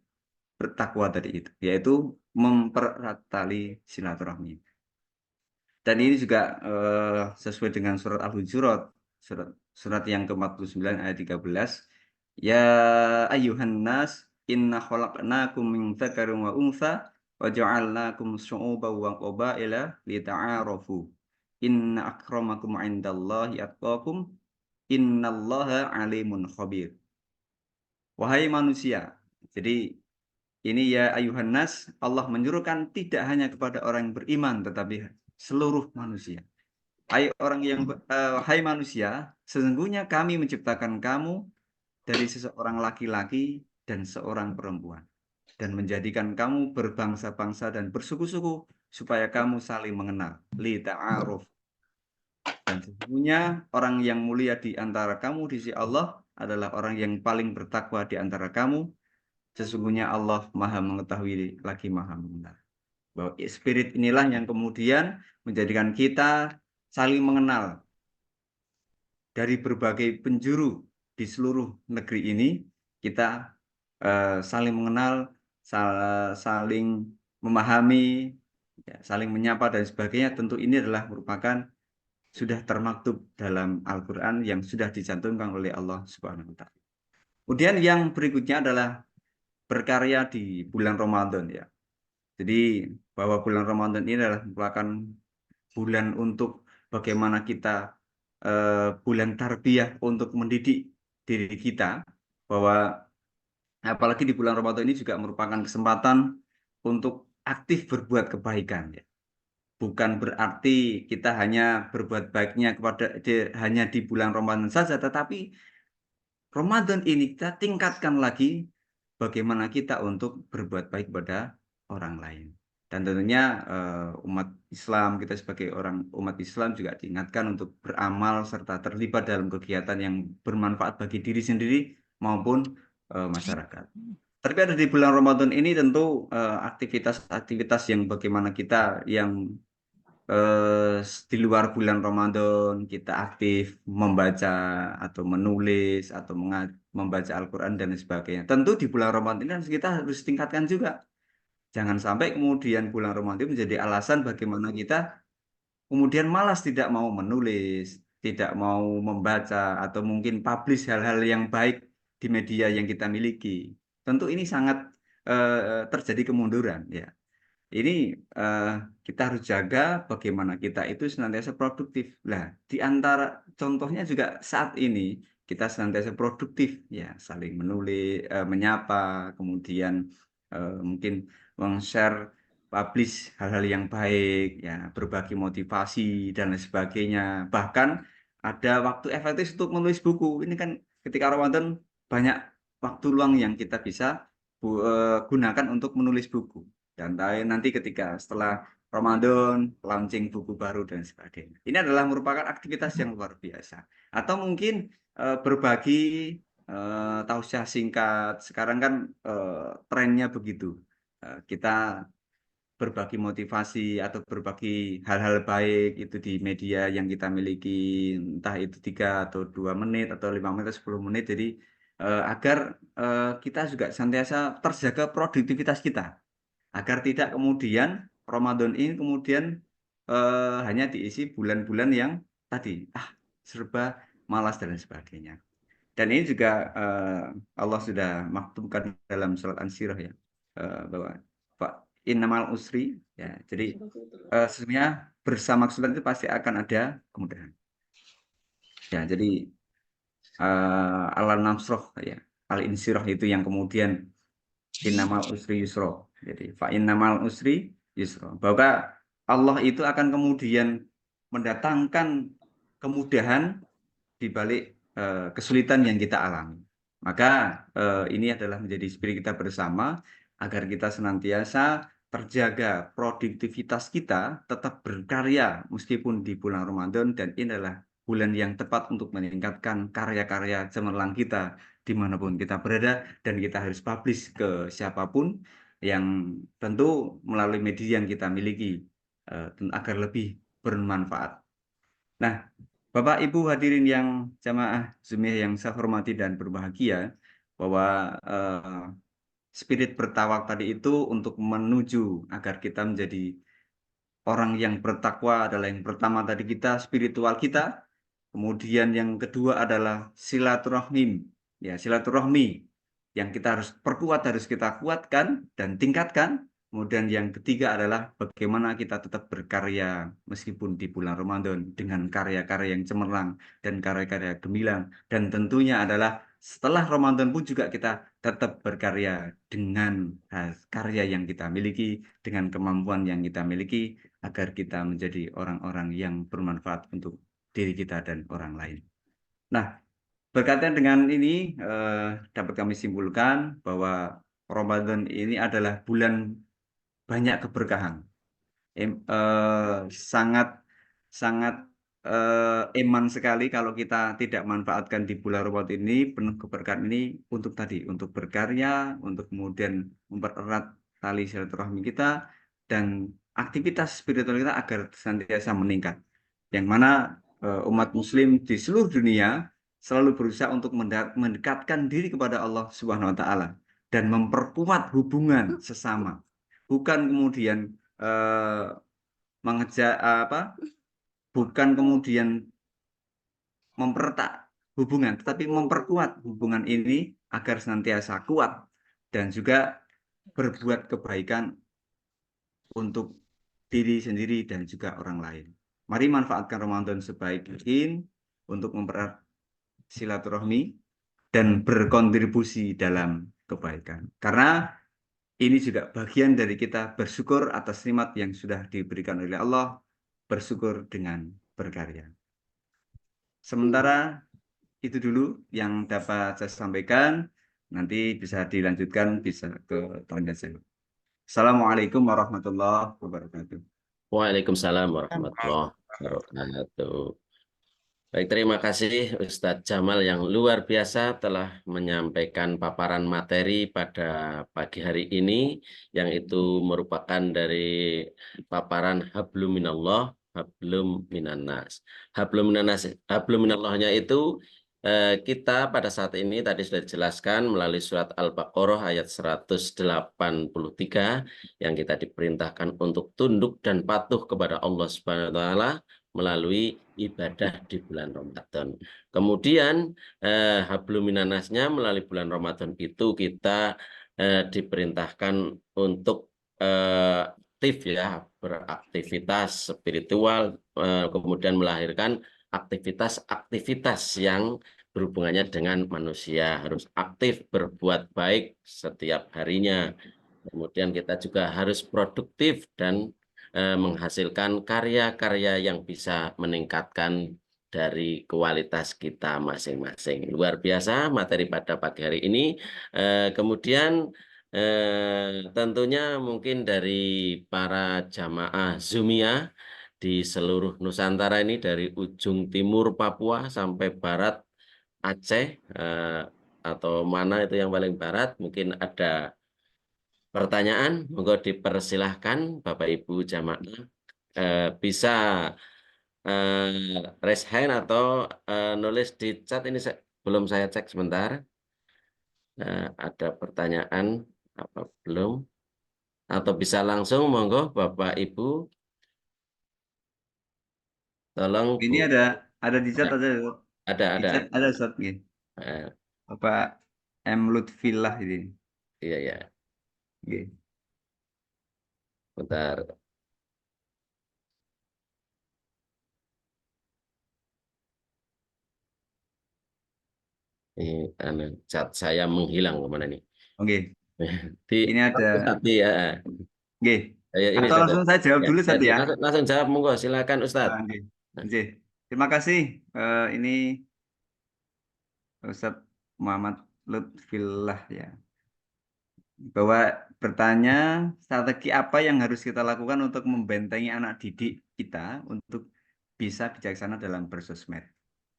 bertakwa tadi itu, yaitu mempererat tali silaturahmi. Dan ini juga sesuai dengan surat Al-Hujurat, surat yang ke-49 ayat 13. Ya ayyuhan nas inna khalaqnakum min dzakarin wa untha wa ja'alnakum syu'uban wa qabaila lita'arafu. Inna akramakum 'indallahi atqakum. Innallaha alimun khabir. Wahai manusia. Jadi ini ya ayuhan nas, Allah menyuruhkan tidak hanya kepada orang yang beriman tetapi seluruh manusia. Hai manusia, sesungguhnya kami menciptakan kamu dari seseorang laki-laki dan seorang perempuan dan menjadikan kamu berbangsa-bangsa dan bersuku-suku supaya kamu saling mengenal. Li ta'aruf. Dan sesungguhnya orang yang mulia di antara kamu di sisi Allah adalah orang yang paling bertakwa di antara kamu. Sesungguhnya Allah Maha mengetahui lagi Maha mengenal. Bahwa spirit inilah yang kemudian menjadikan kita saling mengenal dari berbagai penjuru di seluruh negeri ini. Kita saling mengenal, saling memahami, saling menyapa dan sebagainya. Tentu ini adalah merupakan sudah termaktub dalam Al-Quran yang sudah dicantumkan oleh Allah Subhanahu wa Ta'ala. Kemudian yang berikutnya adalah berkarya di bulan Ramadan ya. Jadi bahwa bulan Ramadan ini adalah merupakan bulan untuk bagaimana kita bulan tarbiyah untuk mendidik diri kita, bahwa apalagi di bulan Ramadan ini juga merupakan kesempatan untuk aktif berbuat kebaikan, ya. Bukan berarti kita hanya berbuat baiknya hanya di bulan Ramadan saja, tetapi Ramadan ini kita tingkatkan lagi bagaimana kita untuk berbuat baik pada orang lain. Dan tentunya umat Islam, kita sebagai umat Islam juga diingatkan untuk beramal serta terlibat dalam kegiatan yang bermanfaat bagi diri sendiri maupun masyarakat. Tapi ada di bulan Ramadan ini tentu aktivitas-aktivitas yang bagaimana kita yang di luar bulan Ramadan kita aktif membaca atau menulis atau membaca Al-Quran dan sebagainya. Tentu di bulan Ramadan ini kita harus tingkatkan juga. Jangan sampai kemudian bulan Ramadan menjadi alasan bagaimana kita kemudian malas tidak mau menulis, tidak mau membaca, atau mungkin publish hal-hal yang baik di media yang kita miliki. Tentu ini sangat terjadi kemunduran, ya. Ini kita harus jaga bagaimana kita itu senantiasa produktif. Nah, di antara contohnya juga saat ini kita senantiasa produktif, ya, saling menulis, menyapa, kemudian mungkin meng-share, publish hal-hal yang baik, ya, berbagi motivasi dan lain sebagainya. Bahkan ada waktu efektif untuk menulis buku. Ini kan ketika Ramadan banyak waktu luang yang kita bisa gunakan untuk menulis buku. Dan nanti ketika setelah Ramadan, launching buku baru dan sebagainya. Ini adalah merupakan aktivitas yang luar biasa. Atau mungkin berbagi tausiah singkat. Sekarang kan trennya begitu. Kita berbagi motivasi atau berbagi hal-hal baik itu di media yang kita miliki, entah itu 3 atau 2 menit atau 5 menit atau 10 menit. Jadi agar kita juga senantiasa terjaga produktivitas kita, agar tidak kemudian Ramadan ini kemudian hanya diisi bulan-bulan yang tadi serba malas dan sebagainya. Dan ini juga Allah sudah maktubkan dalam surat An-Syirah, ya, bahwa innamal usri, ya, jadi sebenarnya bersama kesulitan itu pasti akan ada kemudahan. Ya, jadi al-nasroh, ya, al-insyirah itu yang kemudian innamal usri yusra. Jadi fa innamal usri yusra. Bahwa Allah itu akan kemudian mendatangkan kemudahan di balik kesulitan yang kita alami. Maka ini adalah menjadi spirit kita bersama agar kita senantiasa terjaga produktivitas kita, tetap berkarya meskipun di bulan Ramadan, dan ini adalah bulan yang tepat untuk meningkatkan karya-karya cemerlang kita dimanapun kita berada, dan kita harus publish ke siapapun yang tentu melalui media yang kita miliki agar lebih bermanfaat. Nah, Bapak Ibu hadirin yang jamaah Zumiah yang saya hormati dan berbahagia, bahwa spirit bertawak tadi itu untuk menuju agar kita menjadi orang yang bertakwa adalah yang pertama tadi kita spiritual kita, kemudian yang kedua adalah silaturahim, ya, silaturahmi yang kita harus perkuat, harus kita kuatkan dan tingkatkan. Kemudian yang ketiga adalah bagaimana kita tetap berkarya meskipun di bulan Ramadan dengan karya-karya yang cemerlang dan karya-karya gemilang. Dan tentunya adalah setelah Ramadan pun juga kita tetap berkarya dengan karya yang kita miliki, dengan kemampuan yang kita miliki, agar kita menjadi orang-orang yang bermanfaat untuk diri kita dan orang lain. Nah, berkaitan dengan ini dapat kami simpulkan bahwa Ramadan ini adalah bulan banyak keberkahan. Sangat eman sekali kalau kita tidak manfaatkan di bulan Ramadan ini, penuh keberkahan ini untuk tadi, untuk berkarya, untuk kemudian mempererat tali silaturahmi kita dan aktivitas spiritual kita agar senantiasa meningkat. Yang mana umat muslim di seluruh dunia selalu berusaha untuk mendekatkan diri kepada Allah Subhanahu wa taala dan memperkuat hubungan sesama. Bukan kemudian bukan kemudian mempertak hubungan, tetapi memperkuat hubungan ini agar senantiasa kuat dan juga berbuat kebaikan untuk diri sendiri dan juga orang lain. mari manfaatkan Ramadan sebaik mungkin untuk mempererat silaturahmi dan berkontribusi dalam kebaikan. Karena ini juga bagian dari kita bersyukur atas nikmat yang sudah diberikan oleh Allah, bersyukur dengan berkarya. Sementara itu dulu yang dapat saya sampaikan, nanti bisa dilanjutkan, bisa ke tanya saya. Assalamualaikum warahmatullahi wabarakatuh. Waalaikumsalam warahmatullahi wabarakatuh. Baik, terima kasih Ustadz Jamal yang luar biasa telah menyampaikan paparan materi pada pagi hari ini, yang itu merupakan dari paparan hablum minallah, hablum minannas. Hablum minannas, hablum minallahnya itu kita pada saat ini tadi sudah dijelaskan melalui surat Al-Baqarah ayat 183 yang kita diperintahkan untuk tunduk dan patuh kepada Allah Subhanahu wa taala melalui ibadah di bulan Ramadan. Kemudian hablum minannasnya melalui bulan Ramadan itu kita diperintahkan untuk aktif ya, beraktivitas spiritual, kemudian melahirkan aktivitas-aktivitas yang berhubungannya dengan manusia, harus aktif berbuat baik setiap harinya. Kemudian kita juga harus produktif dan menghasilkan karya-karya yang bisa meningkatkan dari kualitas kita masing-masing. Luar biasa materi pada pagi hari ini. Kemudian tentunya mungkin dari para jamaah Zumia di seluruh Nusantara ini, dari ujung timur Papua sampai barat Aceh, atau mana itu yang paling barat, mungkin ada pertanyaan, monggo dipersilahkan Bapak Ibu jamaah, bisa raise hand atau nulis di chat. Ini belum saya cek sebentar. Ada pertanyaan apa belum? Atau bisa langsung, monggo Bapak Ibu. Tolong Ini Bu. ada di chat, Ya, di chat ada Ustaz nggih. Bapak M Lutfillah ini. Iya ya. Nggih. Bentar. Ini chat saya menghilang kemana nih? Oke. Ini ada. Ustadz, ya. Nggih. Ini Atau langsung saya jawab dulu Ustaz ya. Langsung jawab, monggo silakan Ustadz. Nggih. Terima kasih. Ini Ustadz Muhammad Lutfillah ya. Bahwa bertanya strategi apa yang harus kita lakukan untuk membentengi anak didik kita untuk bisa bijaksana dalam bersosmed.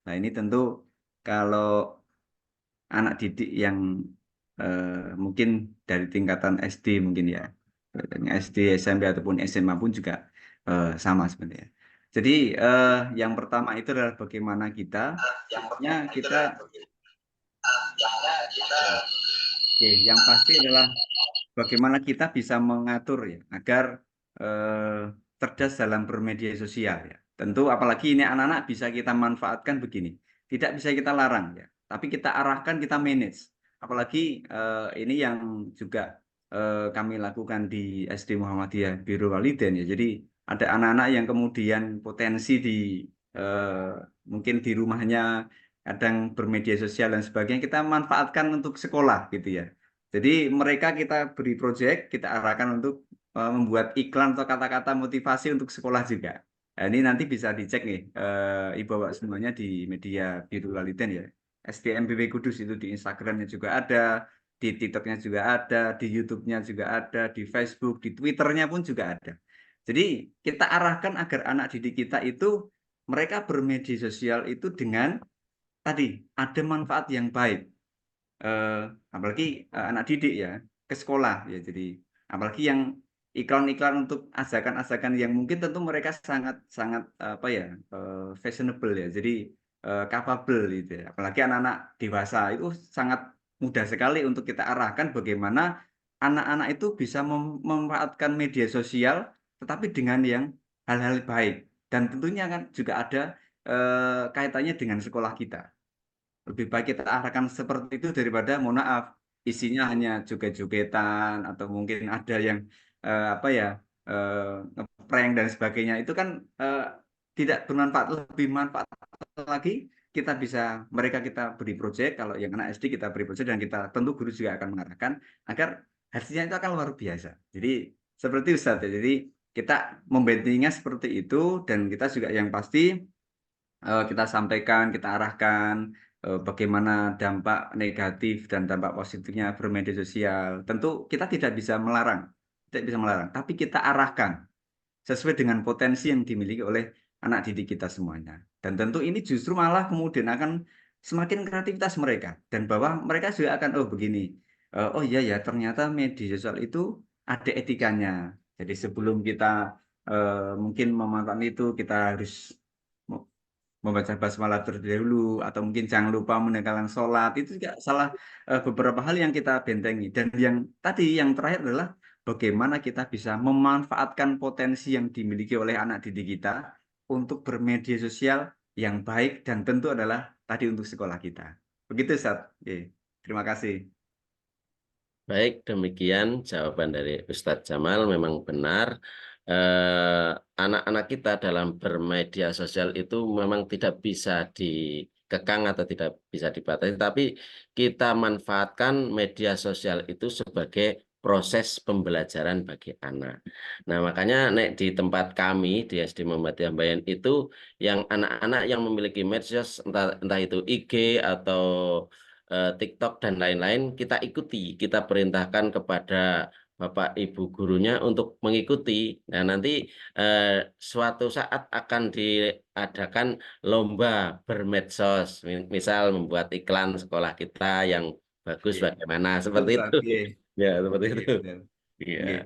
Nah, ini tentu kalau anak didik yang mungkin dari tingkatan SD mungkin ya, SD, SMP ataupun SMA pun juga sama sebenarnya. Jadi yang pertama itu adalah bagaimana kita yang pasti adalah bagaimana kita bisa mengatur ya agar cerdas dalam bermedia sosial ya. Tentu apalagi ini anak-anak bisa kita manfaatkan begini. Tidak bisa kita larang ya, tapi kita arahkan, kita manage. Apalagi ini yang juga kami lakukan di SD Muhammadiyah Birrul Walidain ya. Jadi ada anak-anak yang kemudian potensi di mungkin di rumahnya kadang bermedia sosial dan sebagainya, kita manfaatkan untuk sekolah gitu ya. Jadi mereka kita beri proyek, kita arahkan untuk membuat iklan atau kata-kata motivasi untuk sekolah juga. Nah, ini nanti bisa dicek nih Ibu Bapak semuanya di media Birrul Walidain ya. SDMBW Kudus itu di Instagramnya juga ada, di TikToknya juga ada, di YouTube-nya juga ada, di Facebook, di Twitternya pun juga ada. Jadi kita arahkan agar anak didik kita itu mereka bermedia sosial itu dengan tadi ada manfaat yang baik, apalagi anak didik ya ke sekolah ya. Jadi apalagi yang iklan-iklan untuk ajakan-ajakan yang mungkin tentu mereka sangat apa ya fashionable ya, jadi capable gitu ya. Apalagi anak-anak dewasa itu sangat mudah sekali untuk kita arahkan bagaimana anak-anak itu bisa memanfaatkan media sosial tetapi dengan yang hal-hal baik, dan tentunya kan juga ada kaitannya dengan sekolah kita. Lebih baik kita arahkan seperti itu daripada mohon maaf isinya hanya joget-jogetan atau mungkin ada yang apa ya ngeprank dan sebagainya. Itu kan tidak bermanfaat, lebih manfaat lagi, kita beri proyek. Kalau yang anak SD kita beri proyek, dan kita tentu guru juga akan mengarahkan agar hasilnya itu akan luar biasa. Jadi seperti Ustadz ya, jadi kita membentingnya seperti itu, dan kita juga yang pasti kita sampaikan, kita arahkan bagaimana dampak negatif dan dampak positifnya bermedia sosial. Tentu kita tidak bisa melarang, tapi kita arahkan sesuai dengan potensi yang dimiliki oleh anak didik kita semuanya. Dan tentu ini justru malah kemudian akan semakin kreativitas mereka, dan bahwa mereka juga akan, oh begini, oh iya ya, ternyata media sosial itu ada etikanya. Jadi sebelum kita mungkin memanfaatkan itu, kita harus membaca basmalah terlebih dahulu, atau mungkin jangan lupa meninggalkan sholat. Itu juga salah beberapa hal yang kita bentengi. Dan yang terakhir adalah bagaimana kita bisa memanfaatkan potensi yang dimiliki oleh anak didik kita untuk bermedia sosial yang baik, dan tentu adalah tadi untuk sekolah kita. Begitu, Ustaz. Oke, terima kasih. Baik, demikian jawaban dari Ustadz Jamal. Memang benar, anak-anak kita dalam bermedia sosial itu memang tidak bisa dikekang atau tidak bisa dibatasi, tapi kita manfaatkan media sosial itu sebagai proses pembelajaran bagi anak. Nah, makanya di tempat kami di SD Muhammadiyah Mbayan itu, yang anak-anak yang memiliki medsos, entah itu IG atau TikTok dan lain-lain, kita ikuti, kita perintahkan kepada Bapak Ibu gurunya untuk mengikuti. Nah, nanti suatu saat akan diadakan lomba bermedsos, misal membuat iklan sekolah kita yang bagus bagaimana, seperti itu. Ya, seperti itu. Iya.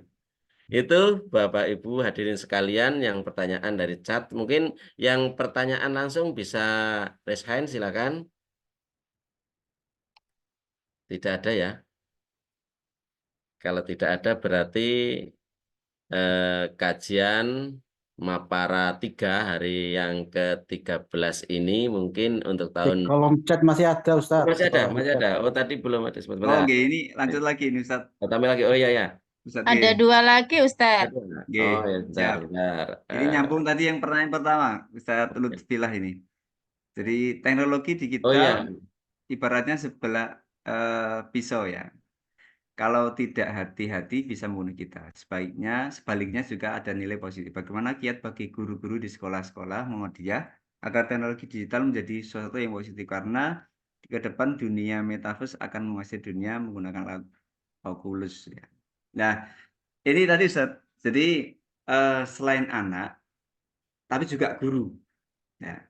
Itu Bapak Ibu hadirin sekalian yang pertanyaan dari chat. Mungkin yang pertanyaan langsung bisa raise hand, silakan. Tidak ada ya. Kalau tidak ada berarti kajian Mapara 3 hari yang ke-13 ini mungkin untuk Di tahun... kolom chat masih ada, Ustaz. Masih ada, Kolom masih chat. ada. Oh, tadi belum ada. Oh, Sebentar. oke, ini lanjut lagi nih, Ustaz. Oh, tambah lagi. Oh iya ya. Ustaz, Ada 2 lagi, Ustaz. Oke, Oh ya, bentar, siap. bentar. Ini nyambung tadi yang pertanyaan pertama, Ustaz Lutfilah ini. Jadi teknologi di Oh kita iya. ibaratnya sebelah pisau ya. Kalau tidak hati-hati bisa membunuh kita. Sebaliknya juga ada nilai positif. Bagaimana kiat bagi guru-guru di sekolah-sekolah Muhammadiyah agar teknologi digital menjadi sesuatu yang positif, karena ke depan dunia metaverse akan menguasai dunia menggunakan alat Oculus ya. Nah, ini tadi Ustaz. Jadi selain anak, tapi juga guru. Ya.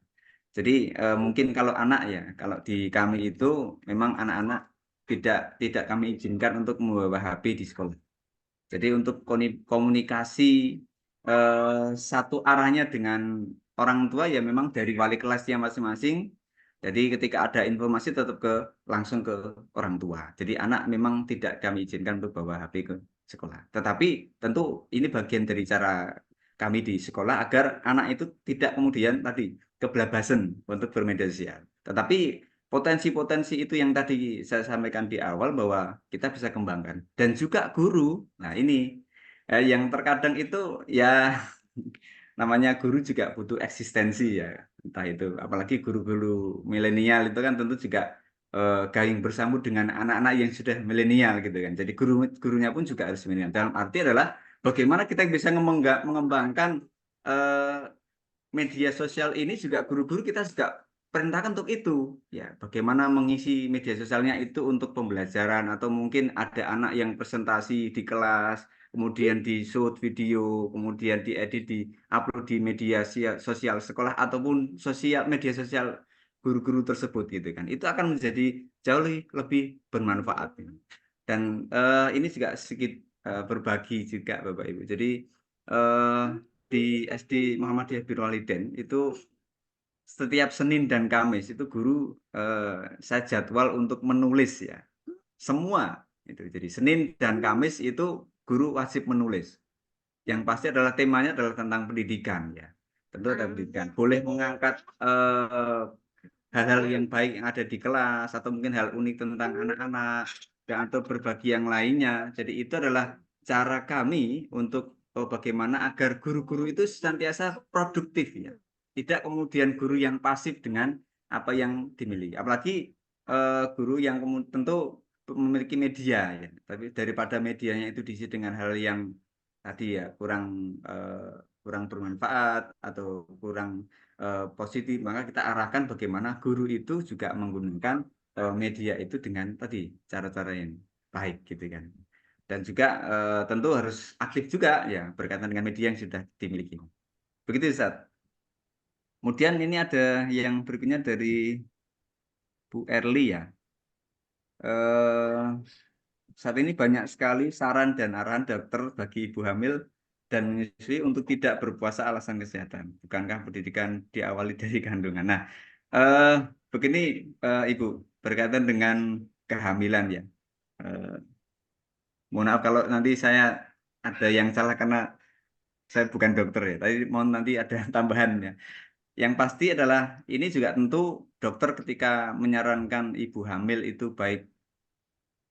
Jadi mungkin kalau anak ya, kalau di kami itu memang anak-anak tidak kami izinkan untuk membawa HP di sekolah. Jadi untuk komunikasi satu arahnya dengan orang tua ya memang dari wali kelasnya masing-masing. Jadi ketika ada informasi tetap langsung ke orang tua. Jadi anak memang tidak kami izinkan untuk bawa HP ke sekolah. Tetapi tentu ini bagian dari cara kami di sekolah agar anak itu tidak kemudian tadi kebablasan untuk bermedia sosial. Tetapi potensi-potensi itu yang tadi saya sampaikan di awal bahwa kita bisa kembangkan. Dan juga guru, nah ini yang terkadang itu ya namanya guru juga butuh eksistensi ya. Entah itu, apalagi guru-guru milenial itu kan tentu juga gayung bersambut dengan anak-anak yang sudah milenial gitu kan. Jadi gurunya pun juga harus milenial. Dalam arti adalah bagaimana kita bisa mengembangkan media sosial ini, juga guru-guru kita juga perintahkan untuk itu ya, bagaimana mengisi media sosialnya itu untuk pembelajaran, atau mungkin ada anak yang presentasi di kelas kemudian di shoot video, kemudian diedit, di-upload di media sosial sekolah ataupun media sosial guru-guru tersebut gitu kan. Itu akan menjadi jauh lebih bermanfaat. Dan ini juga sedikit berbagi juga Bapak Ibu. Jadi di SD Muhammadiyah Birrul Walidain itu setiap Senin dan Kamis itu guru saya jadwal untuk menulis ya. Semua itu. Jadi Senin dan Kamis itu guru wajib menulis. Yang pasti adalah temanya adalah tentang pendidikan ya. Tentu ada pendidikan. Boleh mengangkat hal-hal yang baik yang ada di kelas, atau mungkin hal unik tentang anak-anak, atau berbagi yang lainnya. Jadi itu adalah cara kami untuk bagaimana agar guru-guru itu senantiasa produktif ya. tidak kemudian guru yang pasif dengan apa yang dimiliki. Apalagi guru yang tentu memiliki media ya, tapi daripada medianya itu diisi dengan hal yang tadi ya kurang bermanfaat atau kurang positif, maka kita arahkan bagaimana guru itu juga menggunakan media itu dengan tadi cara-cara yang baik gitu kan. Dan juga tentu harus aktif juga ya berkaitan dengan media yang sudah dimiliki. Begitu Ustaz. Kemudian ini ada yang berikutnya dari Bu Erli ya. Saat ini banyak sekali saran dan arahan dokter bagi ibu hamil dan menyusui untuk tidak berpuasa alasan kesehatan. Bukankah pendidikan diawali dari kandungan? Nah, begini Ibu, berkaitan dengan kehamilan ya. Mohon maaf kalau nanti saya ada yang salah karena saya bukan dokter ya, tapi mohon nanti ada tambahannya. Yang pasti adalah ini juga tentu dokter ketika menyarankan ibu hamil itu baik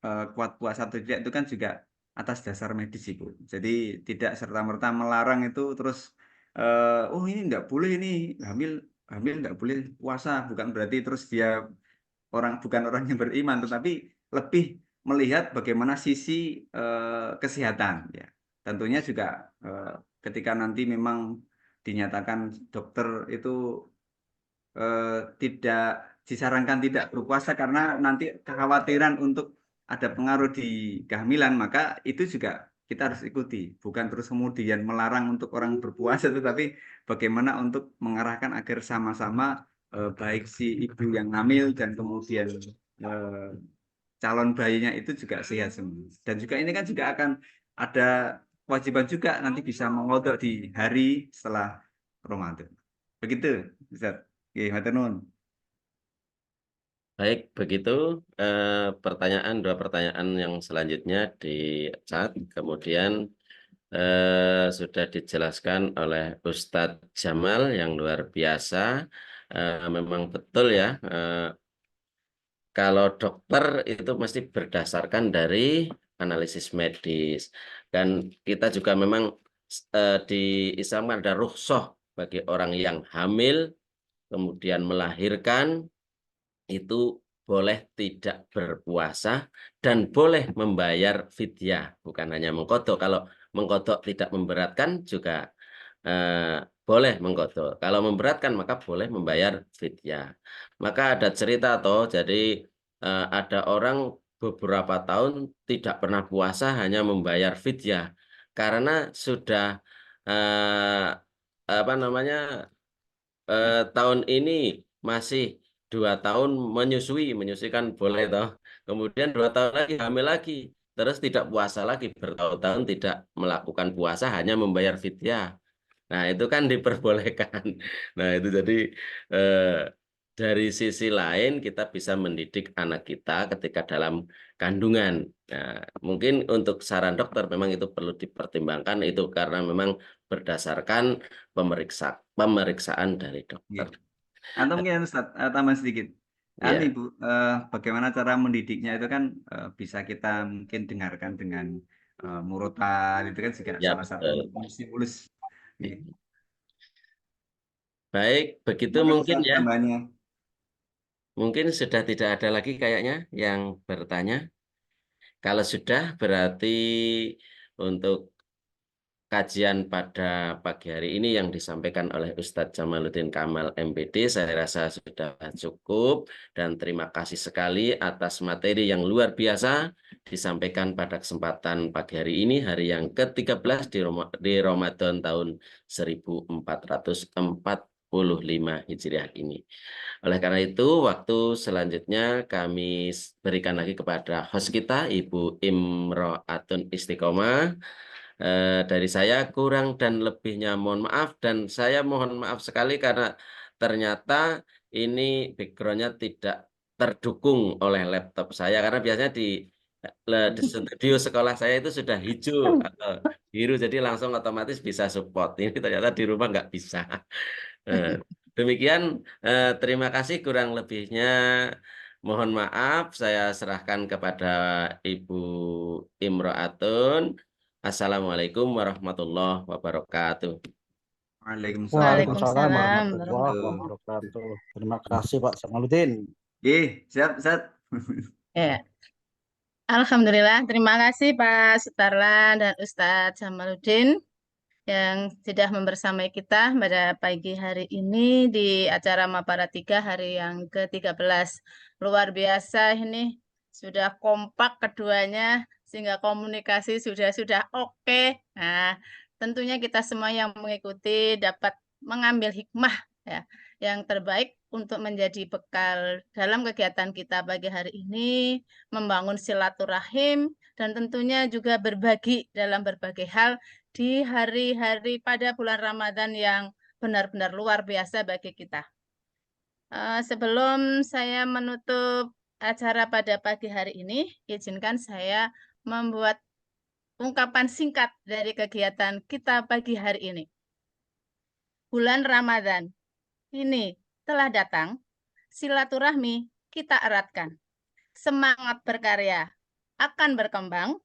kuat puasa atau tidak itu kan juga atas dasar medis Ibu. Jadi tidak serta-merta melarang itu terus oh ini enggak boleh ini hamil enggak boleh puasa, bukan berarti terus dia bukan orang yang beriman, tetapi lebih melihat bagaimana sisi kesehatan ya. Tentunya juga ketika nanti memang dinyatakan dokter itu tidak disarankan tidak berpuasa karena nanti kekhawatiran untuk ada pengaruh di kehamilan, maka itu juga kita harus ikuti. Bukan terus kemudian melarang untuk orang berpuasa, tetapi bagaimana untuk mengarahkan agar sama-sama baik si ibu yang hamil dan kemudian calon bayinya itu juga sehat semua. Dan juga ini kan juga akan ada kewajiban juga nanti bisa mengodok di hari setelah Ramadan. Begitu, Ustaz. Oke, matur nuwun. Baik, begitu dua pertanyaan yang selanjutnya di chat, kemudian sudah dijelaskan oleh Ustadz Jamal yang luar biasa. Memang betul ya, kalau dokter itu mesti berdasarkan dari analisis medis. Dan kita juga memang di Islam ada rukhsah bagi orang yang hamil, kemudian melahirkan, itu boleh tidak berpuasa dan boleh membayar fidyah, bukan hanya mengkodok. Kalau mengkodok tidak memberatkan juga boleh mengkodok. Kalau memberatkan maka boleh membayar fidyah. Maka ada cerita jadi ada orang beberapa tahun tidak pernah puasa hanya membayar fidyah karena sudah tahun ini masih 2 tahun menyusui kan boleh toh. Kemudian 2 tahun lagi hamil lagi, terus tidak puasa lagi, bertahun-tahun tidak melakukan puasa hanya membayar fidyah. Nah itu kan diperbolehkan. Nah itu jadi dari sisi lain kita bisa mendidik anak kita ketika dalam kandungan. Nah, mungkin untuk saran dokter memang itu perlu dipertimbangkan itu karena memang berdasarkan pemeriksaan dari dokter. Atau mungkin Ustaz, tambah sedikit. Iya. Ibu, bagaimana cara mendidiknya itu kan bisa kita mungkin dengarkan dengan murotal, itu kan juga Ya, salah satu stimulus. Baik, begitu Gimana, mungkin Ustaz, ya. tambahnya? Mungkin sudah tidak ada lagi kayaknya yang bertanya. Kalau sudah berarti untuk kajian pada pagi hari ini yang disampaikan oleh Ustadz Jamaluddin Kamal MPD saya rasa sudah cukup dan terima kasih sekali atas materi yang luar biasa disampaikan pada kesempatan pagi hari ini, hari yang ke-13 di Ramadan tahun 1445 Hijriah ini. Oleh karena itu, waktu selanjutnya kami berikan lagi kepada host kita, Ibu Imro'atun Istiqomah. Dari saya kurang dan lebihnya mohon maaf, dan saya mohon maaf sekali karena ternyata ini backgroundnya tidak terdukung oleh laptop saya, karena biasanya di studio sekolah saya itu sudah hijau atau biru, jadi langsung otomatis bisa support. Ini ternyata di rumah nggak bisa. Demikian, terima kasih, kurang lebihnya mohon maaf, saya serahkan kepada Ibu Imro'atun. Assalamualaikum warahmatullahi wabarakatuh. Waalaikumsalam Waalaikumsalam warahmatullahi warahmatullahi wabarakatuh. wabarakatuh. Terima kasih Pak Samaludin. Siap, Ustaz. Ya. Alhamdulillah, terima kasih Pak Sutarlan dan Ustadz Jamaluddin yang sudah membersamai kita pada pagi hari ini di acara Mapara 3 hari yang ke-13. Luar biasa ini, sudah kompak keduanya sehingga komunikasi sudah oke. Nah, tentunya kita semua yang mengikuti dapat mengambil hikmah ya yang terbaik untuk menjadi bekal dalam kegiatan kita pagi hari ini, membangun silaturahim dan tentunya juga berbagi dalam berbagai hal di hari-hari pada bulan Ramadan yang benar-benar luar biasa bagi kita. Sebelum saya menutup acara pada pagi hari ini, izinkan saya membuat ungkapan singkat dari kegiatan kita pagi hari ini. Bulan Ramadan ini telah datang, silaturahmi kita eratkan. Semangat berkarya akan berkembang,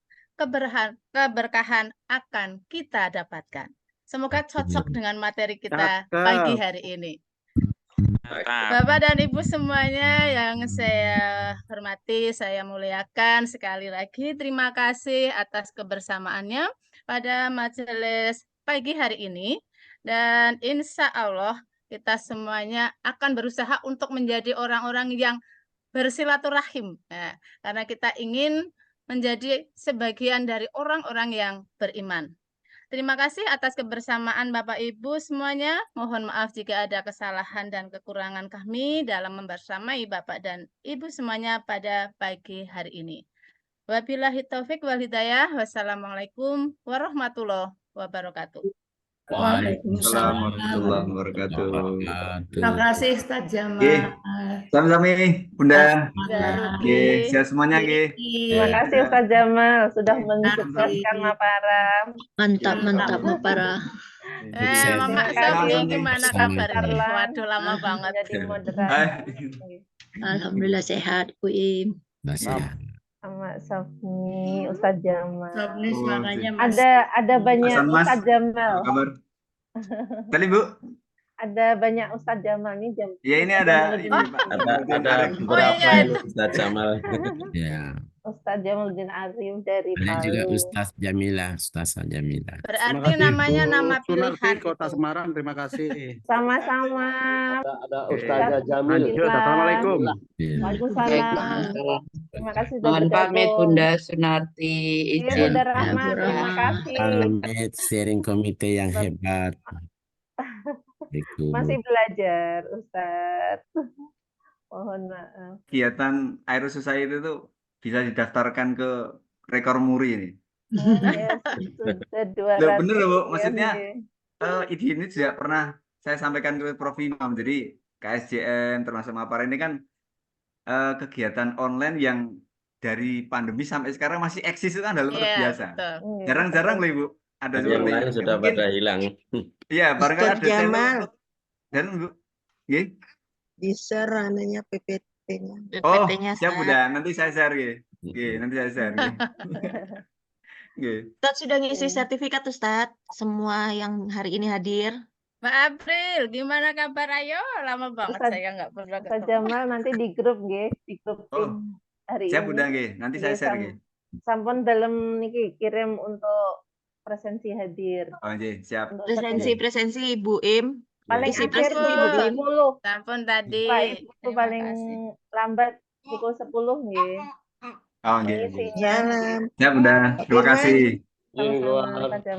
keberkahan akan kita dapatkan. Semoga cocok dengan materi kita pagi hari ini. Bapak dan Ibu semuanya yang saya hormati, saya muliakan sekali lagi. Terima kasih atas kebersamaannya pada majelis pagi hari ini. Dan insya Allah kita semuanya akan berusaha untuk menjadi orang-orang yang bersilaturahim. Nah, karena kita ingin menjadi sebagian dari orang-orang yang beriman. Terima kasih atas kebersamaan Bapak Ibu semuanya. Mohon maaf jika ada kesalahan dan kekurangan kami dalam membersamai Bapak dan Ibu semuanya pada pagi hari ini. Wabillahi taufik wal hidayah. Wassalamualaikum warahmatullahi wabarakatuh. Waalaikumsalam warahmatullahi wabarakatuh. Terima kasih Ustaz Jamal. Sami-sami, Bunda. Rudy. Sehat semuanya, Terima kasih Ustaz Jamal sudah mensukseskan Mapara. Mantap Mapara. Mama Sofi, gimana kabarnya? Waduh, lama banget. Jadi moderator. Alhamdulillah sehat, Bu Im. Sama Sofi, Ustaz Jamal. Makanya Ada banyak Hasan, Mas. Ustaz Jamal. Apa kabar? Tadi, Bu? Ada banyak Ustaz Jamal nih jam. Ya, ini ada ini, Oh. Pak. Ada beberapa ini Ustaz Jamal. Ya, Ustaz Jamaluddin Arif dari ada juga Palu. Ustaz Jamila. Berarti namanya nama Sunarti pilihan. Kota Semarang, terima kasih. Sama-sama. Ada Ustazah Jamil. Lanjut, Assalamualaikum. Waalaikumsalam. Terima kasih sudah Mohon pamit bergabung. Bunda Sunarti, Iya, izin. Bunda Rahmat, terima kasih. Pamit sharing komite yang hebat. Masih belajar, Ustaz. Mohon maaf. Kegiatan Aero Society itu bisa didaftarkan ke rekor muri ini. Yes, sudah Loh, bener loh, Bu. 200 Maksudnya sekian, ide ini juga pernah saya sampaikan ke Prof. Imam. Jadi KSJN termasuk Mapara ini kan kegiatan online yang dari pandemi sampai sekarang masih eksis, itu kan hal luar biasa. Betul. Jarang-jarang loh Ibu ada Yang seperti lain itu. sudah Mungkin pada hilang. iya, barangkali Ustaz ada channel Jamal. dan Bu. Nggih. Di-share anunya PPT-nya. Oh, PPT-nya siap Bunda. Nanti saya share nggih. Nggih, nanti saya share nggih. Nggih. Ustaz sudah ngisi sertifikat Ustaz. Semua yang hari ini hadir. Mbak April, gimana kabar? Ayo, lama banget Ustaz- saya nggak pernah Ustaz ketemu. Jamal nanti di grup nggih, di grup tim hari Siap ini. Bunda nggih. Nanti saya Nggih, share nggih. Sampun dalam niki kirim untuk presensi hadir. Oh, nggih, siap. Untuk Presensi Bu Im. paling Isi akhir presensi Bu pukul Im. 10. Sampun tadi. Pak Ibu Terima paling kasih. lambat pukul 10 nggih. Oh, nggih. Isinya. Jalan. Siap Bunda. Terima Firman. kasih. Sama-sama, Ustaz Jamal.